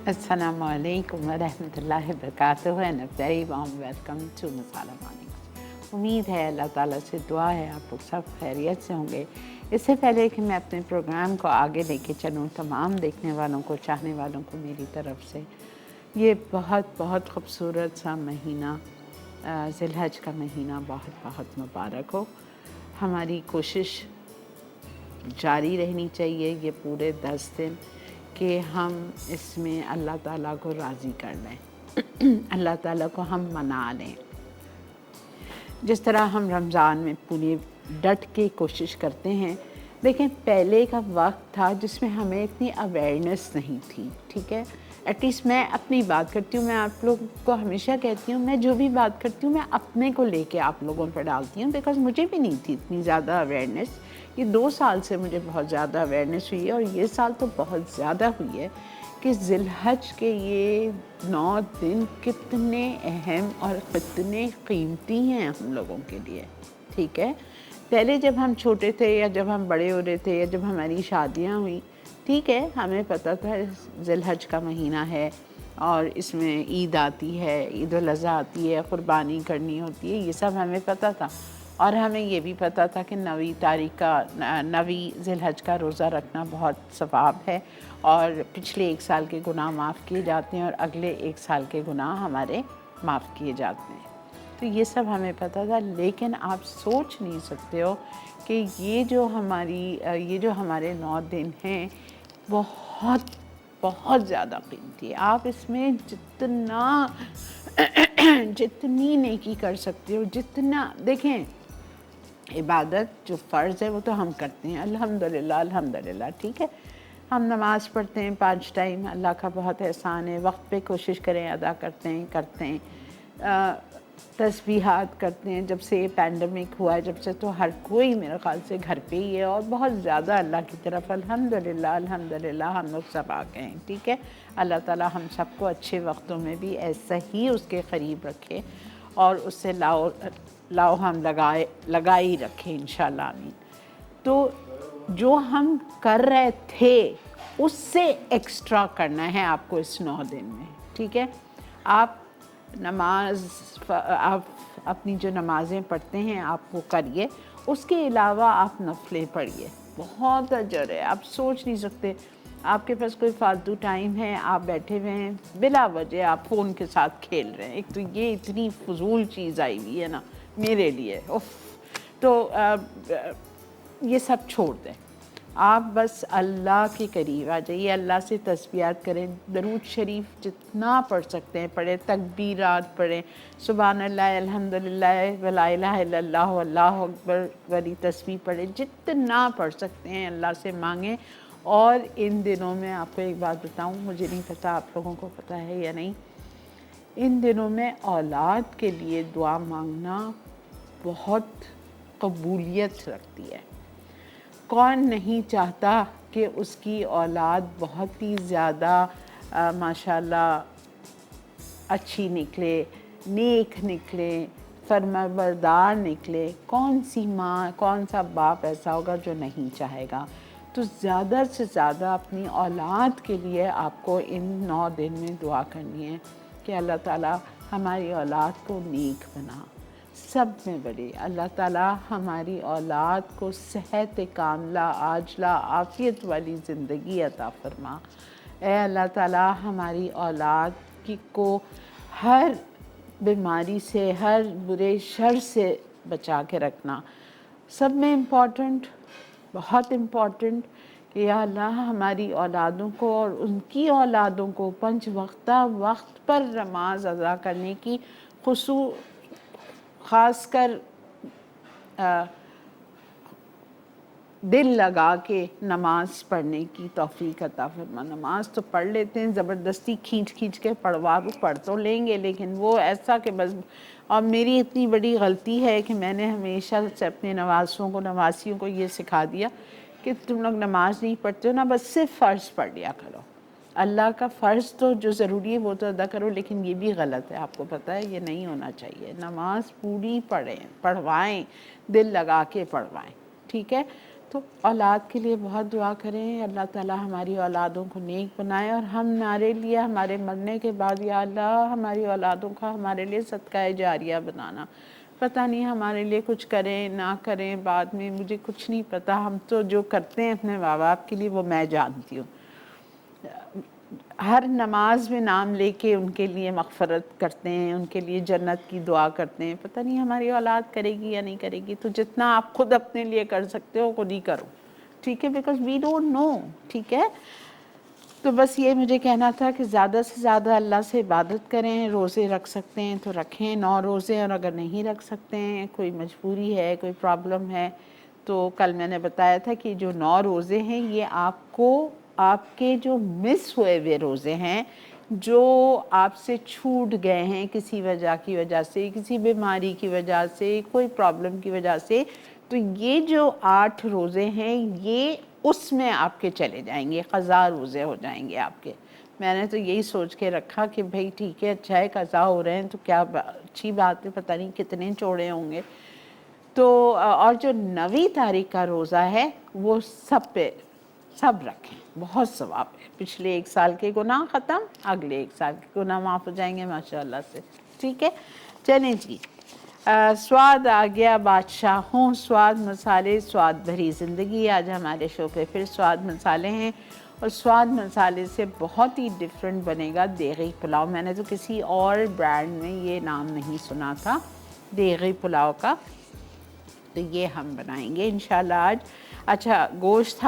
Assalamu alaikum wa rahmatullahi wa barakatuh and a very warm welcome to masala mornings. उम्मीद है अल्लाह ताला से दुआ है आप लोग सब खैरियत से होंगे। इससे पहले कि मैं अपने प्रोग्राम को आगे लेके चलूँ, तमाम देखने वालों को, चाहने वालों को मेरी तरफ से ये बहुत बहुत ख़ूबसूरत सा महीना ज़िलहज का महीना बहुत बहुत मुबारक हो। हमारी कोशिश जारी रहनी चाहिए ये पूरे 10 दिन कि हम इसमें अल्लाह ताला को राज़ी कर लें अल्लाह ताला को हम मना लें। जिस तरह हम रमज़ान में पूरी डट के कोशिश करते हैं, लेकिन पहले का वक्त था जिसमें हमें इतनी अवेयरनेस नहीं थी, ठीक है। एटलीस्ट मैं अपनी बात करती हूँ, मैं आप लोगों को हमेशा कहती हूँ, मैं जो भी बात करती हूँ मैं अपने को लेके आप लोगों पर डालती हूँ, बिकॉज़ मुझे भी नहीं थी इतनी ज़्यादा अवेयरनेस। ये 2 साल से मुझे बहुत ज़्यादा अवेयरनेस हुई है और ये साल तो बहुत ज़्यादा हुई है कि ज़िलहज के ये 9 दिन कितने अहम और कितने कीमती हैं हम लोगों के लिए, ठीक है। पहले जब हम छोटे थे या जब हम बड़े हो रहे थे या जब हमारी शादियाँ हुई, ठीक है, हमें पता था ज़िलहज का महीना है और इसमें ईद आती है, ईद उल अज़हा आती है, क़ुरबानी करनी होती है, ये सब हमें पता था। और हमें ये भी पता था कि 9वीं तारीख़ का 9वीं ज़िलहज का रोज़ा रखना बहुत सवाब है और पिछले 1 साल के गुनाह माफ़ किए जाते हैं और अगले 1 साल के गुनाह हमारे माफ़ किए जाते हैं। तो ये सब हमें पता था, लेकिन आप सोच नहीं सकते हो कि ये जो हमारे 9 दिन हैं बहुत बहुत ज़्यादा कीमती है। आप इसमें जितनी नेकी कर सकते हो, जितना देखें, इबादत जो फ़र्ज़ है वो तो हम करते हैं, अल्हम्दुलिल्लाह अल्हम्दुलिल्लाह, ठीक है। हम नमाज़ पढ़ते हैं 5 टाइम, अल्लाह का बहुत एहसान है, वक्त पे कोशिश करें अदा करते हैं। तस्बीहात करते हैं। जब से ये पैंडमिक हुआ है, जब से तो हर कोई मेरे ख़्याल से घर पे ही है और बहुत ज़्यादा अल्लाह की तरफ अल्हम्दुलिल्लाह अल्हम्दुलिल्लाह हम लोग सब आ गए हैं, ठीक है। अल्लाह ताला हम सबको अच्छे वक्तों में भी ऐसा ही उसके क़रीब रखे और उससे लाओ हम लगा ही रखें इंशाअल्लाह, आमीन। तो जो हम कर रहे थे उससे एक्स्ट्रा करना है आपको इस 9 दिन में, ठीक है। आप आप अपनी जो नमाज़ें पढ़ते हैं आप वो करिए, उसके अलावा आप नफ़लें पढ़िए, बहुत अजर है। आप सोच नहीं सकते, आपके पास कोई फालतू टाइम है, आप बैठे हुए हैं, बिला वजह आप फ़ोन के साथ खेल रहे हैं। एक तो ये इतनी फ़ुज़ूल चीज़ आई हुई है ना मेरे लिए, उफ़। तो ये सब छोड़ दें, आप बस अल्लाह के करीब आ जाइए, अल्लाह से तस्बीहात करें, दरूद शरीफ जितना पढ़ सकते हैं पढ़ें, तकबीरात पढ़ें, सुभान अल्लाह अल्हम्दुलिल्लाह वला इलाहा इल्लल्लाह अल्लाहु अकबर वाली तस्बीह पढ़ें, जितना पढ़ सकते हैं अल्लाह से मांगें। और इन दिनों में आपको एक बात बताऊं, मुझे नहीं पता आप लोगों को पता है या नहीं, इन दिनों में औलाद के लिए दुआ मांगना बहुत कबूलियत रखती है। कौन नहीं चाहता कि उसकी औलाद बहुत ही ज़्यादा माशाल्लाह अच्छी निकले, नेक निकले, फरमाबरदार निकले। कौन सी माँ, कौन सा बाप ऐसा होगा जो नहीं चाहेगा। तो ज़्यादा से ज़्यादा अपनी औलाद के लिए आपको इन 9 दिन में दुआ करनी है कि अल्लाह ताला हमारी औलाद को नेक बना, सब में बड़ी अल्लाह ताला हमारी औलाद को सेहत कामला आजला आफ़ियत वाली ज़िंदगी अता फ़रमा। ए अल्लाह ताला हमारी औलाद को हर बीमारी से, हर बुरे शर से बचा के रखना। सब में इम्पॉर्टेंट, बहुत इम्पॉर्टेंट कि या अल्लाह हमारी औलादों को और उनकी औलादों को 5 वक्त पर नमाज अदा करने की ख़ासकर दिल लगा के नमाज़ पढ़ने की तौफ़ीक अता फ़रमा। नमाज़ तो पढ़ लेते हैं, ज़बरदस्ती खींच के पढ़ तो लेंगे, लेकिन वो ऐसा कि बस। और मेरी इतनी बड़ी गलती है कि मैंने हमेशा से अपने नवासियों को ये सिखा दिया कि तुम लोग नमाज़ नहीं पढ़ते हो ना, बस सिर्फ़ फ़र्ज़ पढ़ लिया करो। अल्लाह का फ़र्ज़ तो जो ज़रूरी है वो तो अदा करो, लेकिन ये भी गलत है, आपको पता है, ये नहीं होना चाहिए। नमाज़ पूरी पढ़ें, पढ़वाएं, दिल लगा के पढ़वाएं, ठीक है। तो औलाद के लिए बहुत दुआ करें, अल्लाह ताला हमारी औलादों को नेक बनाए और हमारे लिए हमारे मरने के बाद या अल्लाह हमारी औलादों का हमारे लिए सदका जारिया बनाना। पता नहीं हमारे लिए कुछ करें ना करें बाद में, मुझे कुछ नहीं पता, हम तो जो करते हैं अपने माँ बाप के लिए वो मैं जानती हूँ। हर नमाज में नाम लेके उनके लिए मग़फ़रत करते हैं, उनके लिए जन्नत की दुआ करते हैं। पता नहीं हमारी औलाद करेगी या नहीं करेगी, तो जितना आप खुद अपने लिए कर सकते हो खुद ही करो, ठीक है, बिकॉज़ वी डोंट नो, ठीक है। तो बस ये मुझे कहना था कि ज़्यादा से ज़्यादा अल्लाह से इबादत करें, रोज़े रख सकते हैं तो रखें 9 रोज़े, और अगर नहीं रख सकते हैं, कोई मजबूरी है, कोई प्रॉब्लम है, तो कल मैंने बताया था कि जो 9 रोज़े हैं ये आपको आपके जो मिस हुए हुए रोज़े हैं, जो आपसे छूट गए हैं किसी वजह की वजह से, किसी बीमारी की वजह से, कोई प्रॉब्लम की वजह से, तो ये जो 8 रोज़े हैं ये उसमें आपके चले जाएंगे, क़ज़ा रोज़े हो जाएंगे आपके। मैंने तो यही सोच के रखा कि भाई ठीक है, अच्छा है क़ज़ा हो रहे हैं तो क्या अच्छी बात है, पता नहीं कितने चौड़े होंगे। तो और जो 9वीं तारीख का रोज़ा है वो सब पे सब रखें, बहुत सवाब है। पिछले 1 साल के गुनाह ख़त्म, अगले 1 साल के गुनाह माफ़ हो जाएंगे माशाल्लाह से, ठीक है। चलें जी, स्वाद आ गया बादशाहों, स्वाद मसाले, स्वाद भरी ज़िंदगी। आज हमारे शो पे फिर स्वाद मसाले हैं और स्वाद मसाले से बहुत ही डिफरेंट बनेगा देगी पुलाव। मैंने तो किसी और ब्रांड में ये नाम नहीं सुना था देगी पुलाव का, तो ये हम बनाएंगे इंशाल्लाह आज। अच्छा, गोश्त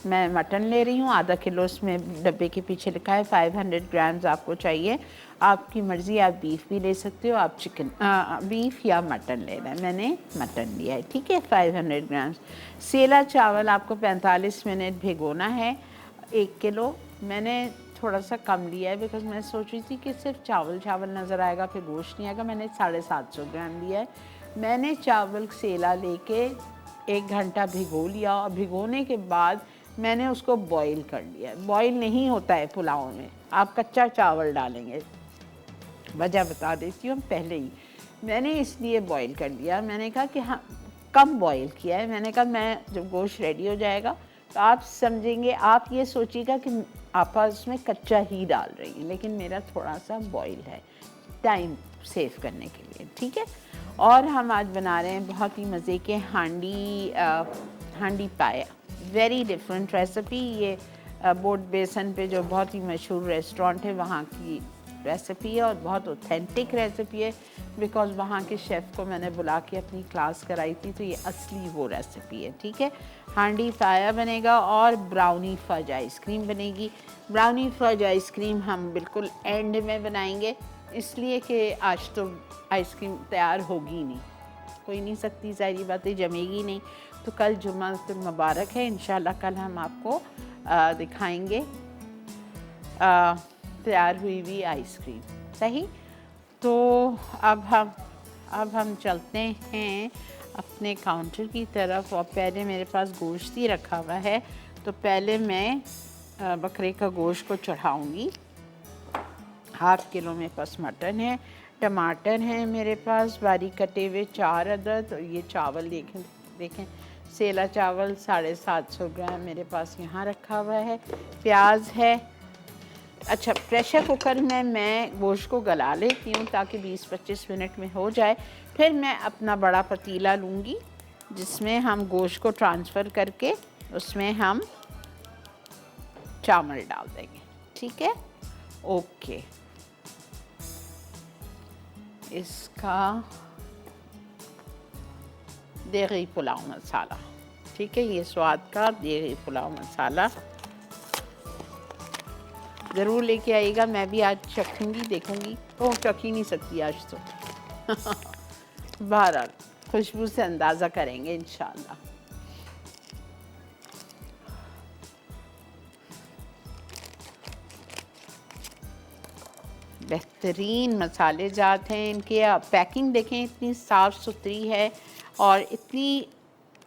मैं मटन ले रही हूँ आधा किलो, इसमें डब्बे के पीछे लिखा है 500 ग्राम्स आपको चाहिए। आपकी मर्ज़ी, आप बीफ भी ले सकते हो, आप चिकन बीफ या मटन ले रहे हैं, मैंने मटन लिया है, ठीक है। 500 ग्राम्स सेला चावल आपको 45 मिनट भिगोना है। 1 किलो मैंने थोड़ा सा कम लिया है बिकॉज़ मैं सोच रही थी कि सिर्फ चावल चावल नज़र आएगा फिर गोश्त नहीं आएगा। मैंने 750 ग्राम लिया है। मैंने चावल सेला लेके 1 घंटा भिगो लिया और भिगोने के बाद मैंने उसको बॉईल कर लिया। बॉईल नहीं होता है पुलाव में, आप कच्चा चावल डालेंगे, वजह बता देती हूँ पहले ही। मैंने इसलिए बॉईल कर लिया, मैंने कहा कि हाँ कम बॉईल किया है। मैंने कहा मैं जब गोश्त रेडी हो जाएगा तो आप समझेंगे, आप ये सोचिएगा कि आप उसमें कच्चा ही डाल रही हैं, लेकिन मेरा थोड़ा सा बॉईल है टाइम सेव करने के लिए, ठीक है। और हम आज बना रहे हैं बहुत ही मज़े के हांडी पाया, वेरी डिफरेंट रेसिपी। ये बोट बेसन पे जो बहुत ही मशहूर रेस्टोरेंट है वहाँ की रेसिपी है और बहुत ऑथेंटिक रेसिपी है बिकॉज़ वहाँ के शेफ़ को मैंने बुला के अपनी क्लास कराई थी, तो ये असली वो रेसिपी है, ठीक है। हांडी पाया बनेगा और ब्राउनी फज आइसक्रीम बनेगी। ब्राउनी फज आइसक्रीम हम बिल्कुल एंड में बनाएंगे, इसलिए कि आज तो आइसक्रीम तैयार होगी नहीं, हो ही नहीं सकती, सारी बातें जमेगी नहीं। तो कल जुम्मातुल मुबारक है, इंशाल्लाह कल हम आपको दिखाएंगे तैयार हुई हुई आइसक्रीम, सही। तो अब हम चलते हैं अपने काउंटर की तरफ और पहले मेरे पास गोश्त ही रखा हुआ है, तो पहले मैं बकरे का गोश्त को चढ़ाऊँगी। 1/2 किलो मेरे पास मटन है, टमाटर हैं मेरे पास बारीक कटे हुए 4 अदद, और ये चावल देखें सेला चावल 750 ग्राम मेरे पास यहाँ रखा हुआ है। प्याज है। अच्छा, प्रेशर कुकर में मैं गोश्त को गला लेती हूँ ताकि 20-25 मिनट में हो जाए। फिर मैं अपना बड़ा पतीला लूँगी जिसमें हम गोश्त को ट्रांसफ़र करके उसमें हम चावल डाल देंगे, ठीक है। ओके, इसका देगी पुलाव मसाला, ठीक है, ये स्वाद का देगी पुलाव मसाला ज़रूर लेके आइएगा। मैं भी आज चखूँगी, देखूँगी। ओह, चख ही नहीं सकती आज तो बहरहाल खुशबू से अंदाज़ा करेंगे इंशाल्लाह। बेहतरीन मसाले जात हैं इनके। आप पैकिंग देखें, इतनी साफ़ सुथरी है और इतनी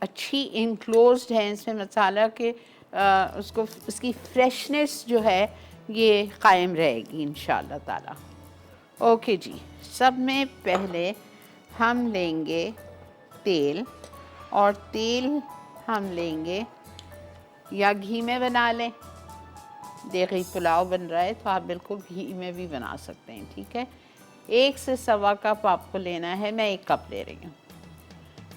अच्छी इनक्लोज्ड है इसमें मसाला के उसको उसकी फ्रेशनेस जो है ये कायम रहेगी इंशाल्लाह ताला। ओके जी, सब में पहले हम लेंगे तेल, और तेल हम लेंगे, या घी में बना लें, देगी पुलाव बन रहा है तो आप बिल्कुल घी में भी बना सकते हैं, ठीक है। 1 से सवा कप आपको लेना है, मैं 1 कप ले रही हूँ।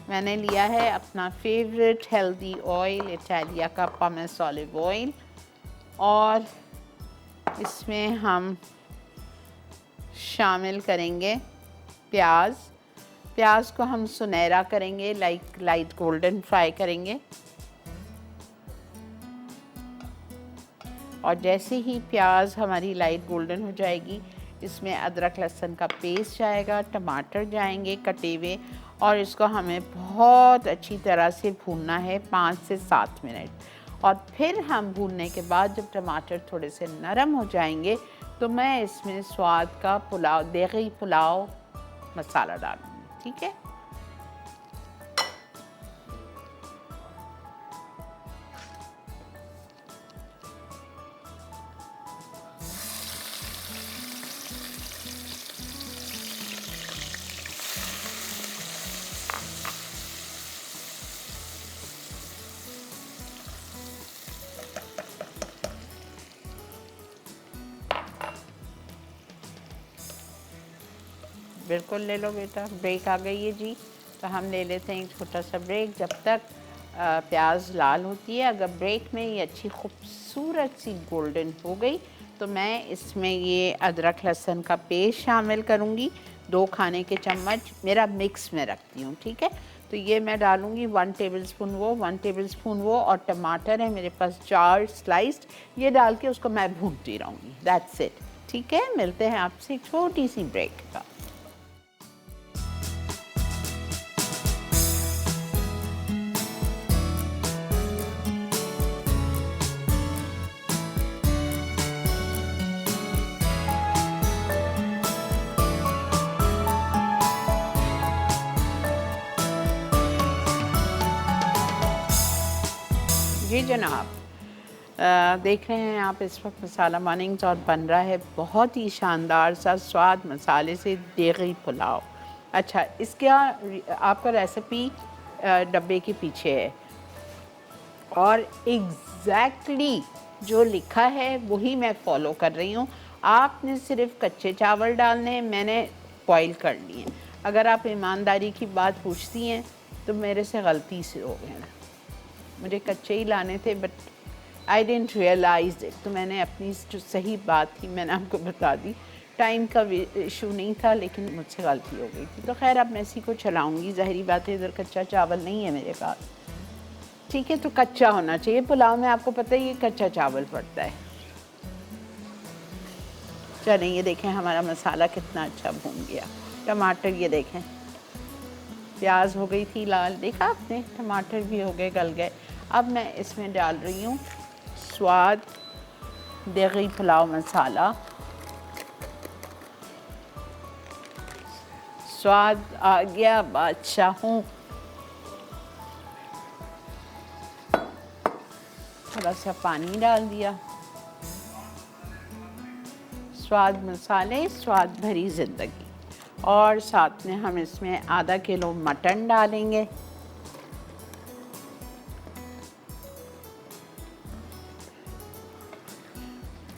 मैंने लिया है अपना फेवरेट हेल्दी ऑयल, इटालिया का पमेस ऑलिव ऑयल, और इसमें हम शामिल करेंगे प्याज। प्याज को हम सुनहरा करेंगे, लाइट गोल्डन फ्राई करेंगे। और जैसे ही प्याज हमारी लाइट गोल्डन हो जाएगी, इसमें अदरक लहसुन का पेस्ट जाएगा, टमाटर जाएंगे कटे हुए, और इसको हमें बहुत अच्छी तरह से भूनना है 5 से 7 मिनट। और फिर हम भूनने के बाद जब टमाटर थोड़े से नरम हो जाएंगे तो मैं इसमें स्वाद का देगी पुलाव मसाला डालूँगी, ठीक है। बिल्कुल ले लो बेटा, ब्रेक आ गई है जी, तो हम ले लेते हैं एक छोटा सा ब्रेक जब तक प्याज लाल होती है। अगर ब्रेक में ये अच्छी खूबसूरत सी गोल्डन हो गई तो मैं इसमें ये अदरक लहसुन का पेस्ट शामिल करूँगी, 2 खाने के चम्मच, मेरा मिक्स में रखती हूँ, ठीक है। तो ये मैं डालूँगी 1 टेबलस्पून वो, 1 टेबलस्पून वो, और टमाटर है मेरे पास 4 स्लाइस्ड, ये डाल के उसको मैं भूनती रहूँगी। दैट्स इट, ठीक है। मिलते हैं आपसे एक छोटी सी ब्रेक का। जी जनाब, देख रहे हैं आप इस वक्त मसाला मॉर्निंग्स और बन रहा है बहुत ही शानदार सा स्वाद मसाले से देगी पुलाव। अच्छा, इसका आपका रेसिपी डब्बे के पीछे है, और एग्जैक्टली जो लिखा है वही मैं फॉलो कर रही हूँ। आपने सिर्फ कच्चे चावल डालने हैं, मैंने बॉईल कर लिए। अगर आप ईमानदारी की बात पूछती हैं तो मेरे से गलती से हो गया ना, मुझे कच्चे ही लाने थे, but I didn't realise it. तो मैंने अपनी जो सही बात थी मैंने आपको बता दी, टाइम का इशू नहीं था, लेकिन मुझसे गलती हो गई थी। तो खैर अब मैं इसी को चलाऊँगी, ज़ाहिरी बात है इधर कच्चा चावल नहीं है मेरे पास, ठीक है। तो कच्चा होना चाहिए पुलाव में, आपको पता है ये कच्चा चावल पड़ता है। चलें, ये देखें हमारा मसाला कितना अच्छा भून गया। टमाटर ये देखें, प्याज हो गई थी लाल, देखा आपने, टमाटर भी हो गए, गल गए। अब मैं इसमें डाल रही हूँ स्वाद देगी पुलाव मसाला। स्वाद आ गया बादशाहों। थोड़ा सा पानी डाल दिया। स्वाद मसाले, स्वाद भरी ज़िंदगी। और साथ में हम इसमें आधा किलो मटन डालेंगे।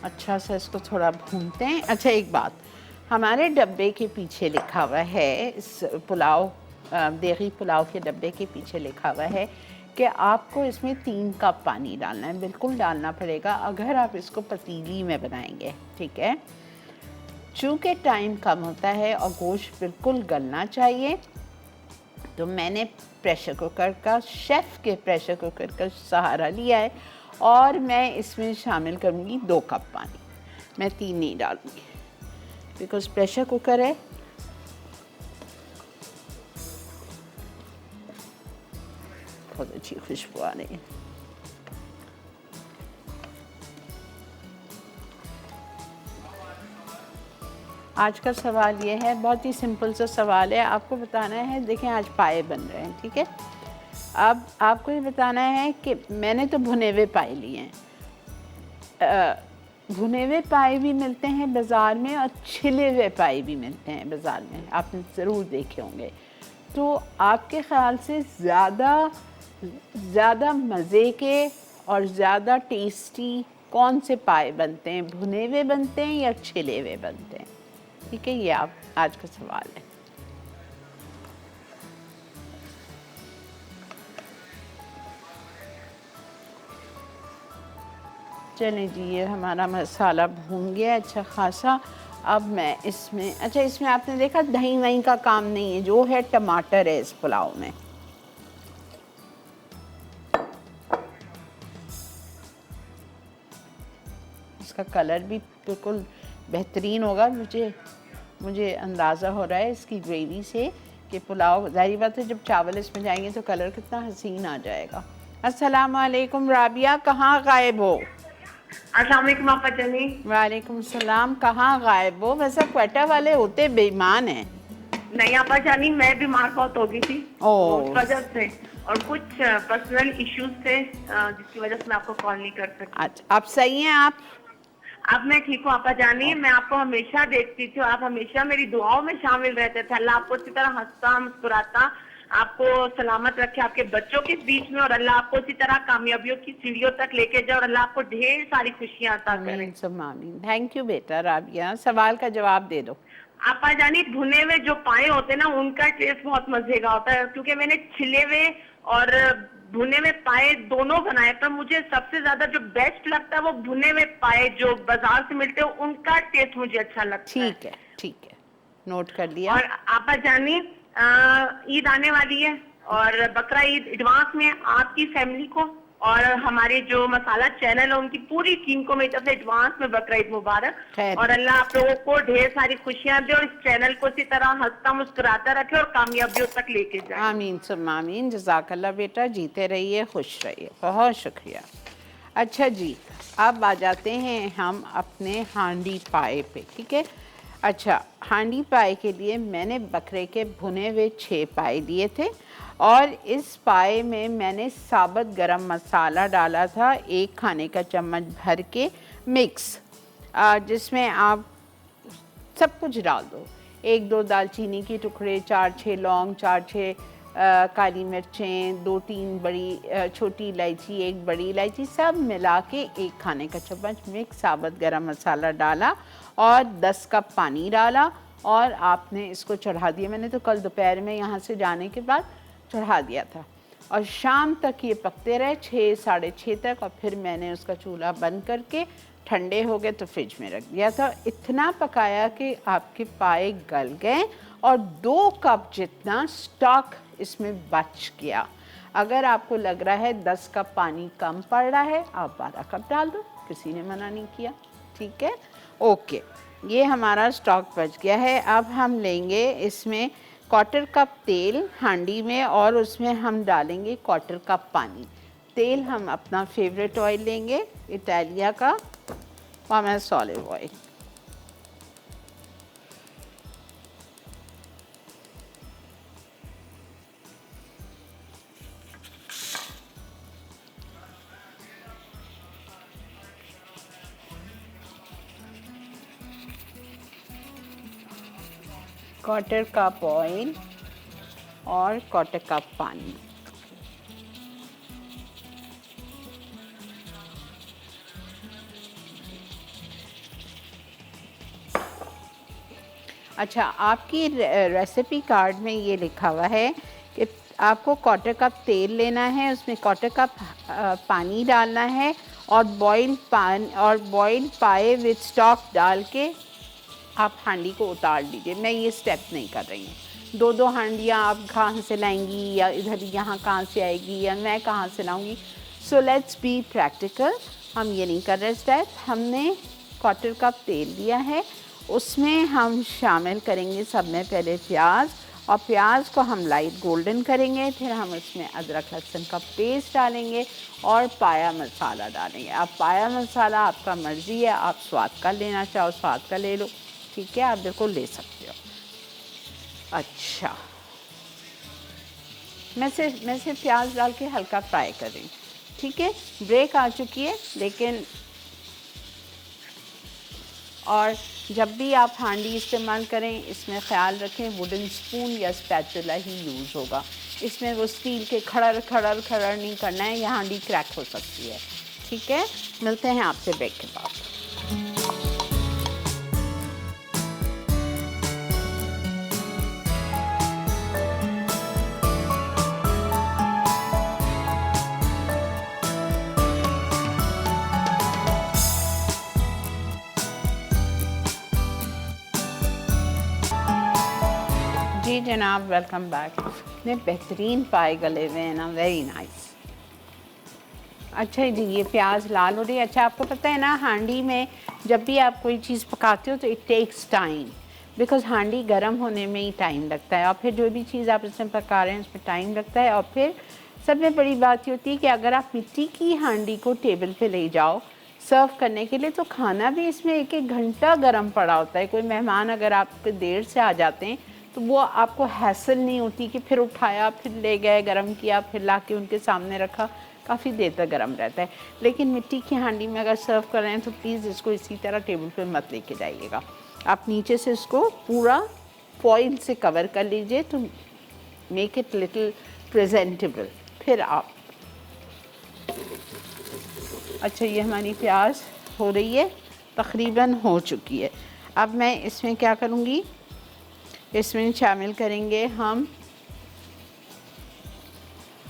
अच्छा से इसको थोड़ा भूनते हैं। अच्छा एक बात, हमारे डब्बे के पीछे लिखा हुआ है, इस पुलाव देगी पुलाव के डब्बे के पीछे लिखा हुआ है कि आपको इसमें 3 कप पानी डालना है। बिल्कुल डालना पड़ेगा अगर आप इसको पतीली में बनाएंगे, ठीक है। चूँकि टाइम कम होता है और गोश्त बिल्कुल गलना चाहिए, तो मैंने प्रेशर कुकर का, शेफ़ के प्रेशर कुकर का सहारा लिया है, और मैं इसमें शामिल करूँगी 2 कप पानी। मैं 3 नहीं डालूँगी बिकॉज़ प्रेशर कुकर है। बहुत अच्छी खुशबू आ रही है। आज का सवाल ये है, बहुत ही सिंपल सा सवाल है, आपको बताना है। देखें आज पाए बन रहे हैं, ठीक है। अब आपको ये बताना है कि मैंने तो भुने हुए पाए लिए हैं। भुने हुए पाए भी मिलते हैं बाज़ार में और छिले हुए पाए भी मिलते हैं बाज़ार में, आपने ज़रूर देखे होंगे। तो आपके ख़्याल से ज़्यादा ज़्यादा मज़े के और ज़्यादा टेस्टी कौन से पाए बनते हैं, भुने हुए बनते हैं या छिले हुए बनते हैं? ठीक है, ये आप आज का सवाल है। चलें जी, ये हमारा मसाला भून गया अच्छा खासा। अब मैं इसमें, अच्छा इसमें आपने देखा दही वही का काम नहीं है, जो है टमाटर है इस पुलाव में। इसका कलर भी बिल्कुल बेहतरीन होगा। मुझे अंदाज़ा हो रहा है इसकी ग्रेवी से कि पुलाव, ज़ाहिर बात है जब चावल इसमें जाएंगे तो कलर कितना हसीन आ जाएगा। अस्सलाम वालेकुम राबिया, कहाँ गायब हो? अस्सलाम वालेकुम आपा जानी। वालेकुम सलाम, कहाँ गायब हो? वैसे क्वेटा वाले होते बेईमान हैं। नहीं आपा जानी, मैं बीमार बहुत हो गई थी तो उस ओह, वजह से, और कुछ पर्सनल इश्यूज थे जिसकी वजह से मैं आपको कॉल नहीं कर सकती। अच्छा आप सही हैं आप? अब मैं ठीक हूँ आपा जानी, मैं आपको हमेशा देखती थी, आप हमेशा मेरी दुआओं में शामिल रहते थे। अल्लाह आपको इसी तरह हंसता मुस्कुराता आपको सलामत रखे आपके बच्चों के बीच में, और अल्लाह आपको इसी तरह कामयाबियों की सीढ़ियों तक लेके जाए, और अल्लाह आपको ढेर सारी खुशियां अता करे। आमीन सुम्मा आमीन। थैंक यू बेटा राबिया, सवाल का जवाब दे दो। आपा जानी, भुने हुए जो पाए होते हैं ना, उनका टेस्ट बहुत मजे का होता है, क्योंकि मैंने छिले हुए और भुने हुए पाए दोनों बनाए, पर मुझे सबसे ज्यादा जो बेस्ट लगता है वो भुने हुए पाए जो बाजार से मिलते हैं, उनका टेस्ट मुझे अच्छा लगता है। ठीक है, नोट कर लिया। और आपा जानी, ईद आने वाली है, और बकरा ईद एडवांस में आपकी फैमिली को और हमारे जो मसाला चैनल है उनकी पूरी टीम को मेरी तरफ से एडवांस में बकरा ईद मुबारक। खैर, और अल्लाह आप लोगों को ढेर सारी खुशियां दे, और इस चैनल को इसी तरह हंसता मुस्कुराता रखे और कामयाबियों तक लेके जाए। आमीन सुम्मा आमीन। जज़ाकल्लाह बेटा, जीते रहिए, खुश रहिए, बहुत शुक्रिया। अच्छा जी, अब आ जाते हैं हम अपने हांडी पाए पे। ठीक है, अच्छा हांडी पाए के लिए मैंने बकरे के भुने हुए 6 पाए लिए थे, और इस पाए में मैंने साबुत गरम मसाला डाला था 1 खाने का चम्मच भर के मिक्स, जिसमें आप सब कुछ डाल दो। 1-2 दालचीनी के टुकड़े, 4-6 लौंग, 4-6 काली मिर्चें, 2-3 बड़ी छोटी इलायची, 1 बड़ी इलायची, सब मिला के 1 खाने का चम्मच मिक्स साबुत गरम मसाला डाला और 10 कप पानी डाला, और आपने इसको चढ़ा दिया। मैंने तो कल दोपहर में यहाँ से जाने के बाद चढ़ा दिया था, और शाम तक ये पकते रहे, 6 साढ़े 6 तक, और फिर मैंने उसका चूल्हा बंद करके ठंडे हो गए तो फ्रिज में रख दिया था। इतना पकाया कि आपके पाए गल गए और 2 कप जितना स्टॉक इसमें बच गया। अगर आपको लग रहा है 10 कप पानी कम पड़ रहा है, आप 12 कप डाल दो, किसी ने मना नहीं किया। ठीक है, ओके, ये हमारा स्टॉक बच गया है। अब हम लेंगे इसमें 1/4 कप तेल हांडी में, और उसमें हम डालेंगे 1/4 कप पानी। तेल हम अपना फेवरेट ऑयल लेंगे, इटालिया का pomace olive oil. Quarter cup oil और 1/4 कप पानी। अच्छा, आपकी रेसिपी कार्ड में ये लिखा हुआ है कि आपको 1/4 कप तेल लेना है, उसमें 1/4 कप पानी डालना है, और बॉइल्ड पाए विथ स्टॉक डाल के आप हांडी को उतार लीजिए। मैं ये स्टेप नहीं कर रही हूँ। 2-2 हांडियाँ आप कहाँ से लाएंगी, या इधर यहाँ कहाँ से आएगी, या मैं कहाँ से लाऊंगी। सो लेट्स बी प्रैक्टिकल, हम ये नहीं कर रहे स्टेप। हमने 1/4 कप तेल लिया है, उसमें हम शामिल करेंगे सब में पहले प्याज, और प्याज को हम लाइट गोल्डन करेंगे। फिर हम उसमें अदरक लहसुन का पेस्ट डालेंगे और पाया मसाला डालेंगे। अब पाया मसाला आपका मर्ज़ी है, आप स्वाद का लेना चाहो स्वाद का ले लो, ठीक है, आप बिल्कुल ले सकते हो। अच्छा, मैं सिर्फ प्याज डाल के हल्का फ्राई कर रही हूँ। ठीक है, ब्रेक आ चुकी है, लेकिन और जब भी आप हांडी इस्तेमाल करें इसमें ख़्याल रखें वुडन स्पून या स्पैचुला ही यूज़ होगा। इसमें वो स्टील के खड़र खड़र खड़र नहीं करना है, यह हांडी क्रैक हो सकती है। ठीक है, मिलते हैं आपसे ब्रेक के बाद। जी जनाब, वेलकम बैक। इतने बेहतरीन पाए गले हुए हैं ना, वेरी नाइस। अच्छा जी, ये प्याज लाल हो रही है। अच्छा, आपको पता है ना हांडी में जब भी आप कोई चीज़ पकाते हो तो इट टेक्स टाइम, बिकॉज़ हांडी गर्म होने में ही टाइम लगता है, और फिर जो भी चीज़ आप इसमें पका रहे हैं उसमें टाइम लगता है। और फिर सब में बड़ी बात ये होती है कि अगर आप मिट्टी की हांडी को टेबल पे ले जाओ सर्व करने के लिए, तो खाना भी इसमें 1-1 घंटा गर्म पड़ा होता है। कोई मेहमान अगर आपके देर से आ जाते हैं तो वो आपको हैसल नहीं होती कि फिर उठाया, फिर ले गए, गरम किया, फिर ला के उनके सामने रखा, काफ़ी देर तक गर्म रहता है। लेकिन मिट्टी की हांडी में अगर सर्व कर रहे हैं तो प्लीज़ इसको इसी तरह टेबल पे मत लेके जाइएगा। आप नीचे से इसको पूरा फॉइल से कवर कर लीजिए तो मेक इट लिटिल प्रेजेंटेबल। फिर आप, अच्छा ये हमारी प्याज हो रही है, तकरीबन हो चुकी है। अब मैं इसमें क्या करूँगी, इसमें शामिल करेंगे हम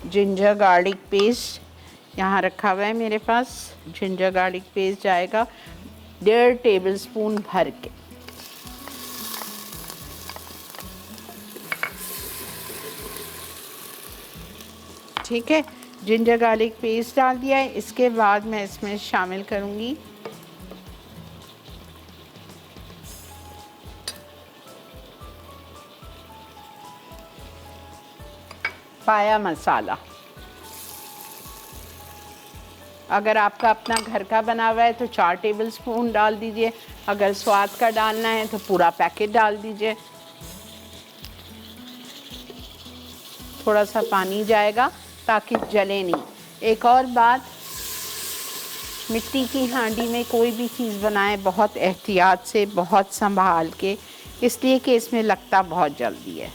जिंजर गार्लिक पेस्ट। यहाँ रखा हुआ है मेरे पास जिंजर गार्लिक पेस्ट, जाएगा 1.5 टेबलस्पून भर के। ठीक है, जिंजर गार्लिक पेस्ट डाल दिया है। इसके बाद मैं इसमें शामिल करूँगी पाया मसाला। अगर आपका अपना घर का बना हुआ है तो 4 टेबलस्पून डाल दीजिए, अगर स्वाद का डालना है तो पूरा पैकेट डाल दीजिए। थोड़ा सा पानी जाएगा ताकि जले नहीं। एक और बात, मिट्टी की हांडी में कोई भी चीज़ बनाए बहुत एहतियात से, बहुत संभाल के, इसलिए कि इसमें लगता बहुत जल्दी है।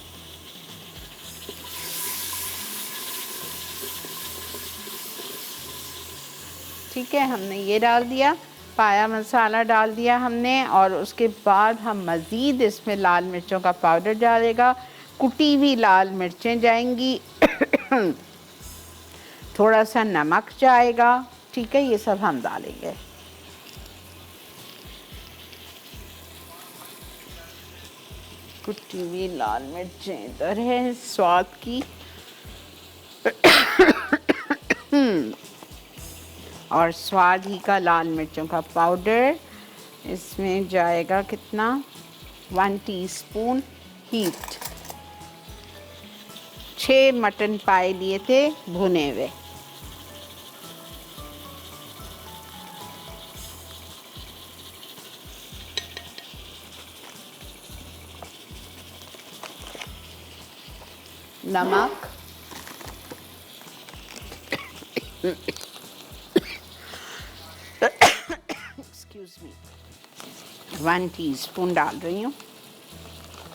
ठीक है, हमने ये डाल दिया, पाया मसाला डाल दिया हमने, और उसके बाद हम मज़ीद इसमें लाल मिर्चों का पाउडर डालेगा, कुटी हुई लाल मिर्चें जाएंगी, थोड़ा सा नमक जाएगा। ठीक है, ये सब हम डालेंगे। कुटी हुई लाल मिर्चें इधर है स्वाद की, और स्वाद ही का लाल मिर्चों का पाउडर इसमें जाएगा कितना, 1 टीस्पून हीट। 6 मटन पाए लिए थे भुने हुए। नमक, एक्सक्यूज मी, 1 टीस्पून डाल रही हूँ।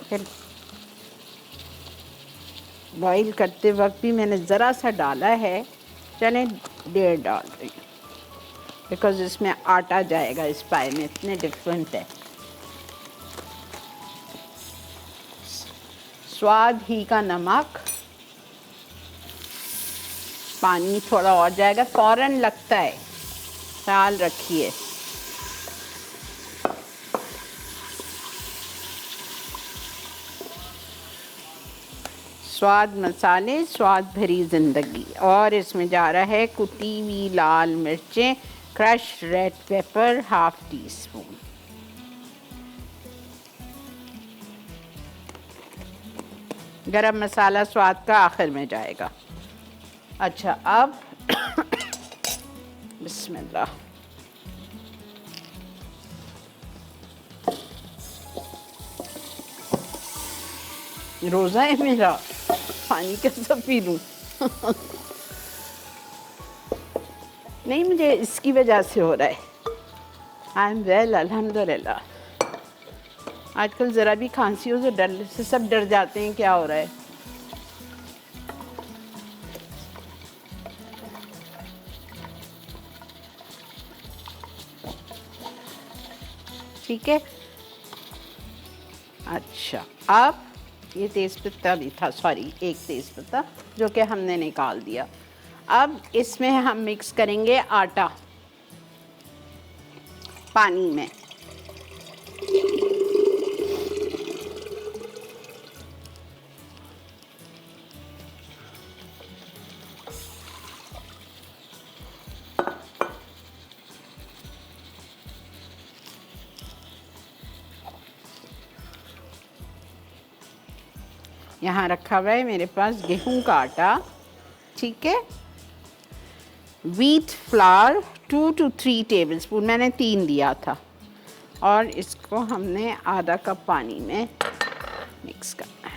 फिर बॉईल करते वक्त भी मैंने ज़रा सा डाला है, चलें 1.5 डाल रही हूँ, बिकॉज़ इसमें आटा जाएगा इस पाए में, इतने डिफरेंट है। स्वाद ही का नमक, पानी थोड़ा और जाएगा, फ़ौरन लगता है, ख्याल रखिए। स्वाद मसाले, स्वाद भरी ज़िंदगी। और इसमें जा रहा है कुटी हुई लाल मिर्चें, क्रश रेड पेपर 1/2 टीस्पून। गरम मसाला स्वाद का आखिर में जाएगा। अच्छा, अब बिस्मिल्लाह, रोज़ा है मेरा, पानी कैसा पी लूँ? नहीं, मुझे इसकी वजह से हो रहा है। आई एम वेल, अल्हम्दुलिल्लाह। आजकल ज़रा भी खांसी हो तो डर से सब डर जाते हैं क्या हो रहा है। ठीक है, अच्छा अब ये तेज़पत्ता भी था, सॉरी एक तेज़पत्ता जो कि हमने निकाल दिया। अब इसमें हम मिक्स करेंगे आटा पानी में। यहाँ रखा हुआ है मेरे पास गेहूं का आटा, ठीक है। व्हीट फ्लावर 2 to 3 टेबलस्पून, मैंने 3 दिया था, और इसको हमने आधा कप पानी में मिक्स करना है।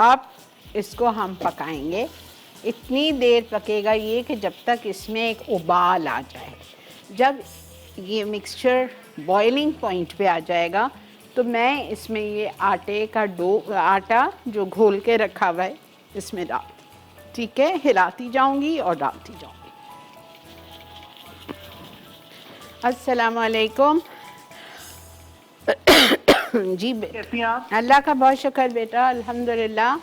अब इसको हम पकाएंगे, इतनी देर पकेगा ये कि जब तक इसमें एक उबाल आ जाए। जब ये मिक्सचर बॉइलिंग पॉइंट पे आ जाएगा तो मैं इसमें ये आटे का आटा जो घोल के रखा हुआ है इसमें डाल, ठीक है, हिलाती जाऊंगी और डालती जाऊंगी। अस्सलाम वालेकुम। जी कैसी हैं आप? अल्लाह का बहुत शुक्र बेटा, अल्हम्दुलिल्लाह।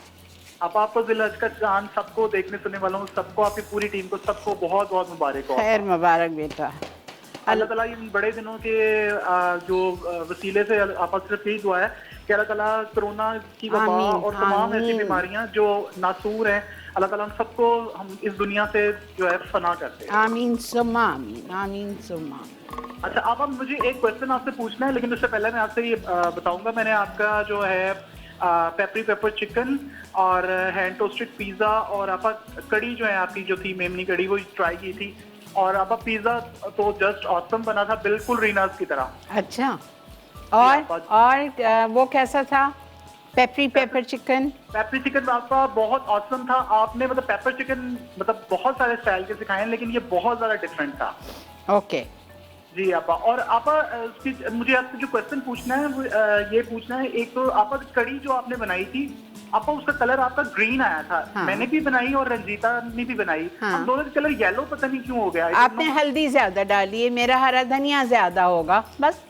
अब आपको जिलहज का चांद सबको देखने सुनने वालों को, सबको, आपकी पूरी टीम को, सबको बहुत बहुत मुबारक हो। खैर मुबारक बेटा। अल्लाह ताला इन बड़े दिनों के जो वसीले से आपस से प्लीज हुआ है कि अल्लाह ताला कोरोना की वबा आमीन, और तमाम ऐसी आमीन। बीमारियां जो नासूर हैं, अल्लाह ताला उन सबको हम इस दुनिया से जो है फना करते हैं। आमीन सुम्मा आमीन, आमीन सुम्मा आमीन। अच्छा, अब मुझे एक क्वेश्चन आपसे पूछना है, लेकिन उससे पहले मैं आपसे ये बताऊंगा, मैंने आपका जो है पेपरी पेपर चिकन और हैंड टोस्टेड पिज़्ज़ा और आपका कड़ी जो है आपकी जो थी मेमनी कड़ी वो ट्राई की थी, और आपका पिज़्ज़ा तो जस्ट ऑसम बना था, बिल्कुल रीनास की तरह। अच्छा, और वो कैसा था peppery pepper chicken? Peppery chicken आपका बहुत ऑसम था। आपने मतलब पेपर चिकन मतलब बहुत सारे स्टाइल के सिखाए हैं, लेकिन ये बहुत ज़्यादा डिफरेंट था। ओके जी आपा, और आपा मुझे आपसे जो क्वेश्चन पूछना है वो ये पूछना है, एक तो आपा कड़ी जो आपने बनाई थी आपा, उसका कलर आपका ग्रीन आया था। हाँ। मैंने भी बनाई और रंजीता ने भी बनाई। हाँ। हम दोनों का कलर येलो पता नहीं क्यों हो गया। आपने हल्दी ज्यादा डाली है, मेरा हरा धनिया ज्यादा होगा बस।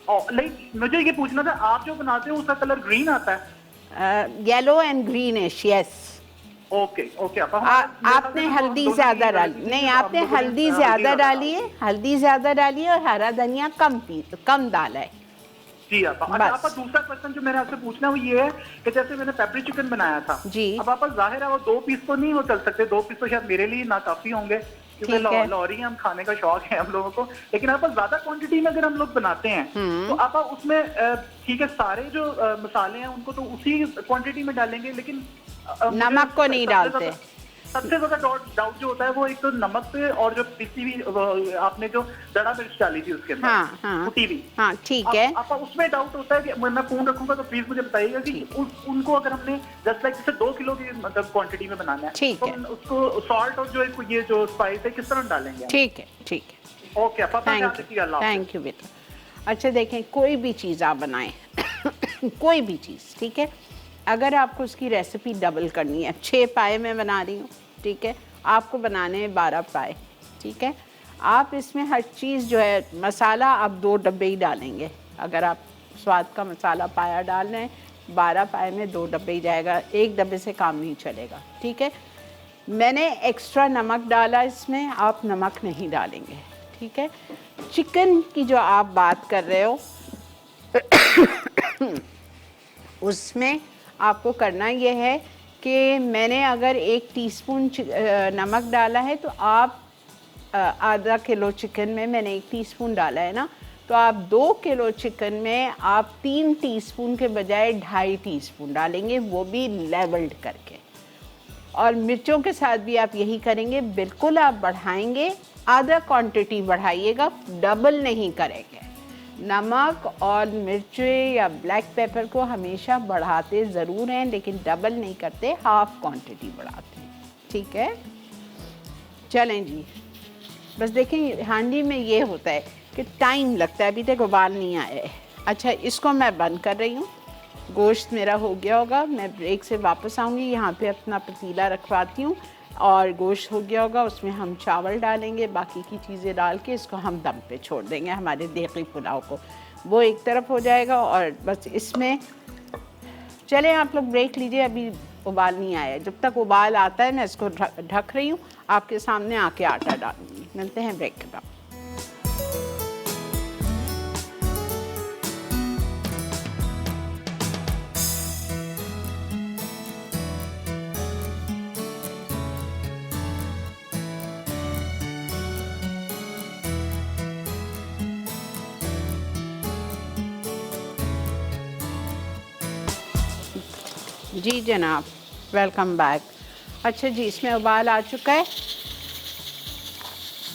लाइक मुझे ये पूछना था, आप जो बनाते हो उसका कलर ग्रीन आता है? Yellow and greenish, yes. Okay okay आपा, आपने हल्दी ज्यादा डाली, नहीं आपने हल्दी ज्यादा डाली है, हल्दी ज्यादा डाली है, और हरा धनिया कम डाला है। जी आपा। अच्छा आपा, दूसरा क्वेश्चन जो मैंने आपसे पूछना है वो ये है कि जैसे मैंने पेपरी चिकन बनाया था जी, अब आपा जाहिर है वो 2 पीस तो नहीं हो चल सकते, 2 पीस तो शायद मेरे लिए ना काफी होंगे, क्योंकि लाहौरी हम खाने का शौक है हम लोगों को, लेकिन आपा ज्यादा क्वांटिटी में अगर हम लोग बनाते हैं तो आपा उसमें ठीक है सारे जो मसाले हैं उनको तो उसी क्वांटिटी में डालेंगे, लेकिन नमक को नहीं डालते। सबसे ज्यादा डाउट जो होता है वो एक तो नमक पे, और जो पिसी हुई आपने जो दड़ा मिर्च डाली थी उसके अंदर, हाँ हाँ कुटी हुई, हाँ ठीक है। आपका उसमें डाउट होता है कि मैं फोन रखूंगा तो प्लीज मुझे बताइएगा कि उनको अगर हमने जस्ट लाइक जैसे 2 किलो की मतलब क्वांटिटी में बनाना है ठीक तो है, उसको सॉल्ट और जो ये जो स्पाइस है किस तरह डालेंगे? ठीक है ठीक है, ओके आपा, थैंक यू बेटा। अच्छा देखें, कोई भी चीज़ आप बनाएं कोई भी चीज़, ठीक है, अगर आपको उसकी रेसिपी डबल करनी है, 6 पाए मैं बना रही हूँ, ठीक है, आपको बनाने हैं 12 पाए, ठीक है। आप इसमें हर चीज़ जो है, मसाला आप 2 डब्बे ही डालेंगे, अगर आप स्वाद का मसाला पाया डाल रहे हैं, 12 पाए में 2 डब्बे ही जाएगा, 1 डब्बे से काम नहीं चलेगा, ठीक है। मैंने एक्स्ट्रा नमक डाला इसमें, आप नमक नहीं डालेंगे, ठीक है। चिकन की जो आप बात कर रहे हो उसमें आपको करना ये है कि मैंने अगर 1 टीस्पून नमक डाला है तो आप आधा किलो चिकन में मैंने 1 टीस्पून डाला है ना, तो आप 2 किलो चिकन में आप 3 टीस्पून के बजाय 2.5 टीस्पून डालेंगे, वो भी लेवल्ड करके। और मिर्चों के साथ भी आप यही करेंगे, बिल्कुल आप बढ़ाएंगे आधा क्वांटिटी बढ़ाइएगा, डबल नहीं करेंगे। नमक और मिर्ची या ब्लैक पेपर को हमेशा बढ़ाते ज़रूर हैं, लेकिन डबल नहीं करते, हाफ क्वांटिटी बढ़ाते हैं। ठीक है, चलें जी। बस देखें हांडी में ये होता है कि टाइम लगता है, अभी तक उबाल नहीं आया है। अच्छा, इसको मैं बंद कर रही हूँ। गोश्त मेरा हो गया होगा, मैं ब्रेक से वापस आऊँगी, यहाँ पे अपना पतीला रखवाती हूँ और गोश्त हो गया होगा, उसमें हम चावल डालेंगे, बाकी की चीज़ें डाल के इसको हम दम पे छोड़ देंगे, हमारे देगी पुलाव को। वो एक तरफ हो जाएगा और बस इसमें चले आप लोग ब्रेक लीजिए, अभी उबाल नहीं आया। जब तक उबाल आता है मैं इसको ढक रही हूँ, आपके सामने आके आटा डालूंगी। मिलते हैं ब्रेक के बाद। जी जनाब, वेलकम बैक। अच्छा जी, इसमें उबाल आ चुका है